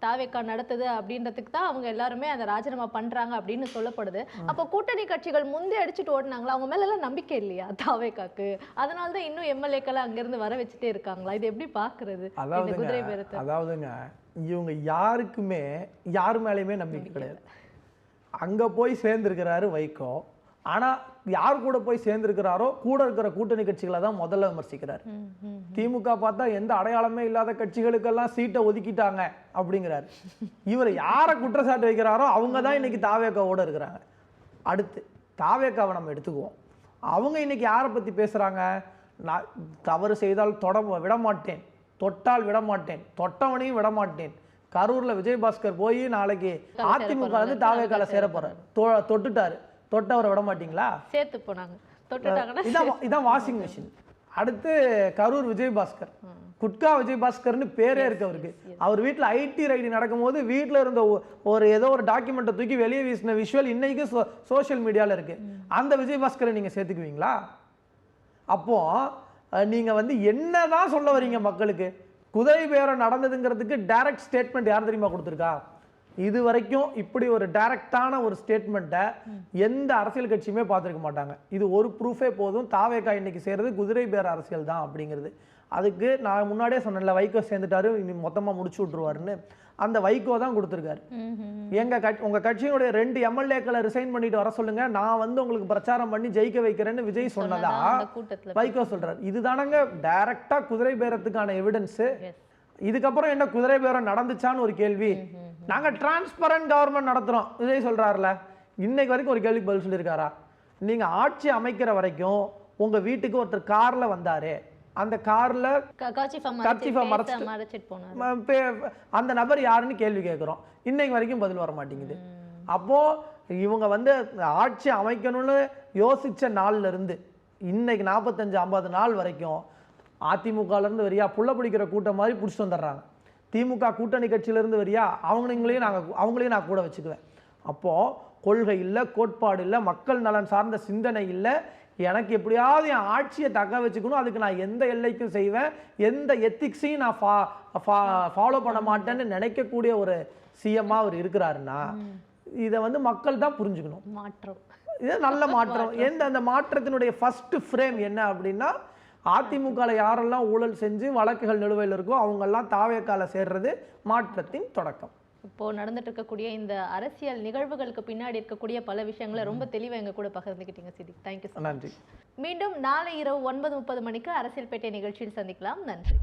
தாவேக்கா நடத்துது அப்படின்றதுக்கு தான் அவங்க எல்லாருமே அதை ராஜினாமா பண்றாங்க அப்படின்னு சொல்லப்படுது. அப்போ கூட்டணி கட்சிகள் முந்தி அடிச்சுட்டு ஓடினாங்களா? அவங்க மேல எல்லாம் நம்பிக்கை இல்லையா தாவேக்காக்கு? அதனால தான் இன்னும் எம்எல்ஏக்களை அங்கிருந்து வர வச்சுட்டே இருக்காங்களா? இது எப்படி பாக்குறது? அதாவதுங்க, இவங்க யாருக்குமே யாரு மேலேயுமே நம்பிக்கை கிடையாது. அங்க போய் சேர்ந்திருக்கிறாரு வைகோ, ஆனா யார் கூட போய் சேர்ந்திருக்கிறாரோ கூட இருக்கிற கூட்டணி கட்சிகளை தான் முதல்ல விமர்சிக்கிறார். திமுக பார்த்தா எந்த அடையாளமே இல்லாத கட்சிகளுக்கெல்லாம் சீட்டை ஒதுக்கிட்டாங்க அப்படிங்கிறாரு. இவர் யாரை குற்றச்சாட்டு வைக்கிறாரோ அவங்க தான் இன்னைக்கு தாவேக்காவோட இருக்கிறாங்க. அடுத்து தாவேக்காவை நம்ம எடுத்துக்குவோம். அவங்க இன்னைக்கு யாரை பத்தி பேசுறாங்க? நான் தவறு செய்தால் விட மாட்டேன், தொட்டால் விட மாட்டேன், தொட்டவனையும் விட மாட்டேன். கரூர்ல விஜயபாஸ்கர் போய் நாளைக்கு அதிமுக வந்து தாவேக்கால சேர போறாரு, தொட்டுட்டாரு, தொட்டவரை விட மாட்டீங்களா? சேர்த்து போனாங்க, தொட்டுட்டாங்கன்னா இதான் வாஷிங் மிஷின். அடுத்து கரூர் விஜயபாஸ்கர், குட்கா விஜயபாஸ்கர்னு பேரே இருக்கு அவருக்கு. அவர் வீட்டில் ஐடி ரைடி நடக்கும்போது வீட்டில் இருந்த ஏதோ ஒரு டாக்குமெண்ட்டை தூக்கி வெளியே வீசின விஷுவல் இன்னைக்கு சோஷியல் மீடியாவில் இருக்கு. அந்த விஜயபாஸ்கரை நீங்க சேர்த்துக்குவீங்களா? அப்போ நீங்க வந்து என்னதான் சொல்ல வரீங்க மக்களுக்கு? குதிரை பேரம் நடந்ததுங்கிறதுக்கு டைரக்ட் ஸ்டேட்மெண்ட் யார் தெரியுமா கொடுத்துருக்கா? இது வரைக்கும் இப்படி ஒரு டைரக்டான ஒரு ஸ்டேட்மெண்ட்டை எந்த அரசியல் கட்சியுமே பார்த்துருக்க மாட்டாங்க. இது ஒரு ப்ரூஃபே போதும் தாவேக்கா இன்னைக்கு செய்கிறது குதிரை பேர அரசியல் தான் அப்படிங்கிறது. அதுக்கு நான் முன்னாடியே சொன்னேன்ல, வைகோ சேர்ந்துட்டாரு, மொத்தமாக முடிச்சு விட்ருவாருன்னு. அந்த வைகோ தான் கொடுத்துருக்காரு. உங்கள் கட்சியினுடைய 2 எம்எல்ஏக்களை ரிசைன் பண்ணிட்டு வர சொல்லுங்க, நான் வந்து உங்களுக்கு பிரச்சாரம் பண்ணி ஜெயிக்க வைக்கிறேன்னு விஜய் சொன்னதா வைகோ சொல்றாரு. இதுதானங்க டைரக்டா குதிரை பேரத்துக்கான எவிடன்ஸ். இதுக்கப்புறம் என்ன குதிரை பேரம் நடந்துச்சான்னு ஒரு கேள்வி. நாங்க டிரான்ஸ்பரண்ட் கவர்மெண்ட் நடத்துறோம் விஜய் சொல்றாருல, இன்னைக்கு வரைக்கும் ஒரு கேள்விக்கு பதில் சொல்லியிருக்காரா? நீங்க ஆட்சி அமைக்கிற வரைக்கும் உங்க வீட்டுக்கு ஒருத்தர் கார்ல வந்தாரு, அந்த கார்ல அந்த நபர் யாருன்னு கேள்வி கேட்கிறோம், இன்னைக்கு வரைக்கும் பதில் வர மாட்டேங்குது. அப்போ இவங்க வந்து ஆட்சி அமைக்கணும்னு யோசிச்ச நாள்ல இருந்து இன்னைக்கு 45-50 நாள் வரைக்கும் அதிமுகல இருந்து வெறியா புள்ள பிடிக்கிற கூட்டம் மாதிரி பிடிச்சிட்டு வந்துடுறாங்க. திமுக கூட்டணி கட்சியிலேருந்து வரியா அவங்களையும் நான் கூட வச்சுக்குவேன். அப்போது கொள்கை இல்லை, கோட்பாடு இல்லை, மக்கள் நலன் சார்ந்த சிந்தனை இல்லை, எனக்கு எப்படியாவது என் ஆட்சியை தக்க வச்சுக்கணும், அதுக்கு நான் எந்த எல்லைக்கும் செய்வேன், எந்த எத்திக்ஸையும் நான் ஃபாலோ பண்ண மாட்டேன்னு நினைக்கக்கூடிய ஒரு சிஎம்மாக அவர் இருக்கிறாருன்னா இதை வந்து மக்கள் தான் புரிஞ்சுக்கணும். மாற்றம், இது நல்ல மாற்றம். அந்த மாற்றத்தினுடைய ஃபர்ஸ்ட் ஃப்ரேம் என்ன அப்படின்னா, அதிமுகவில் யாரெல்லாம் ஊழல் செஞ்சு வழக்குகள் நிலுவையில் இருக்கோ அவங்கெல்லாம் தாவேக்கால சேர்றது மாற்றத்தின் தொடக்கம். இப்போ நடந்துட்டு இருக்கக்கூடிய இந்த அரசியல் நிகழ்வுகளுக்கு பின்னாடி இருக்கக்கூடிய பல விஷயங்களை ரொம்ப தெளிவாக எங்க கூட பகிர்ந்துக்கிட்டீங்க சிதிக். தேங்க்யூ. நன்றி. மீண்டும் நாளை இரவு 9:30 மணிக்கு அரசியல் பேட்டை நிகழ்ச்சியில் சந்திக்கலாம். நன்றி.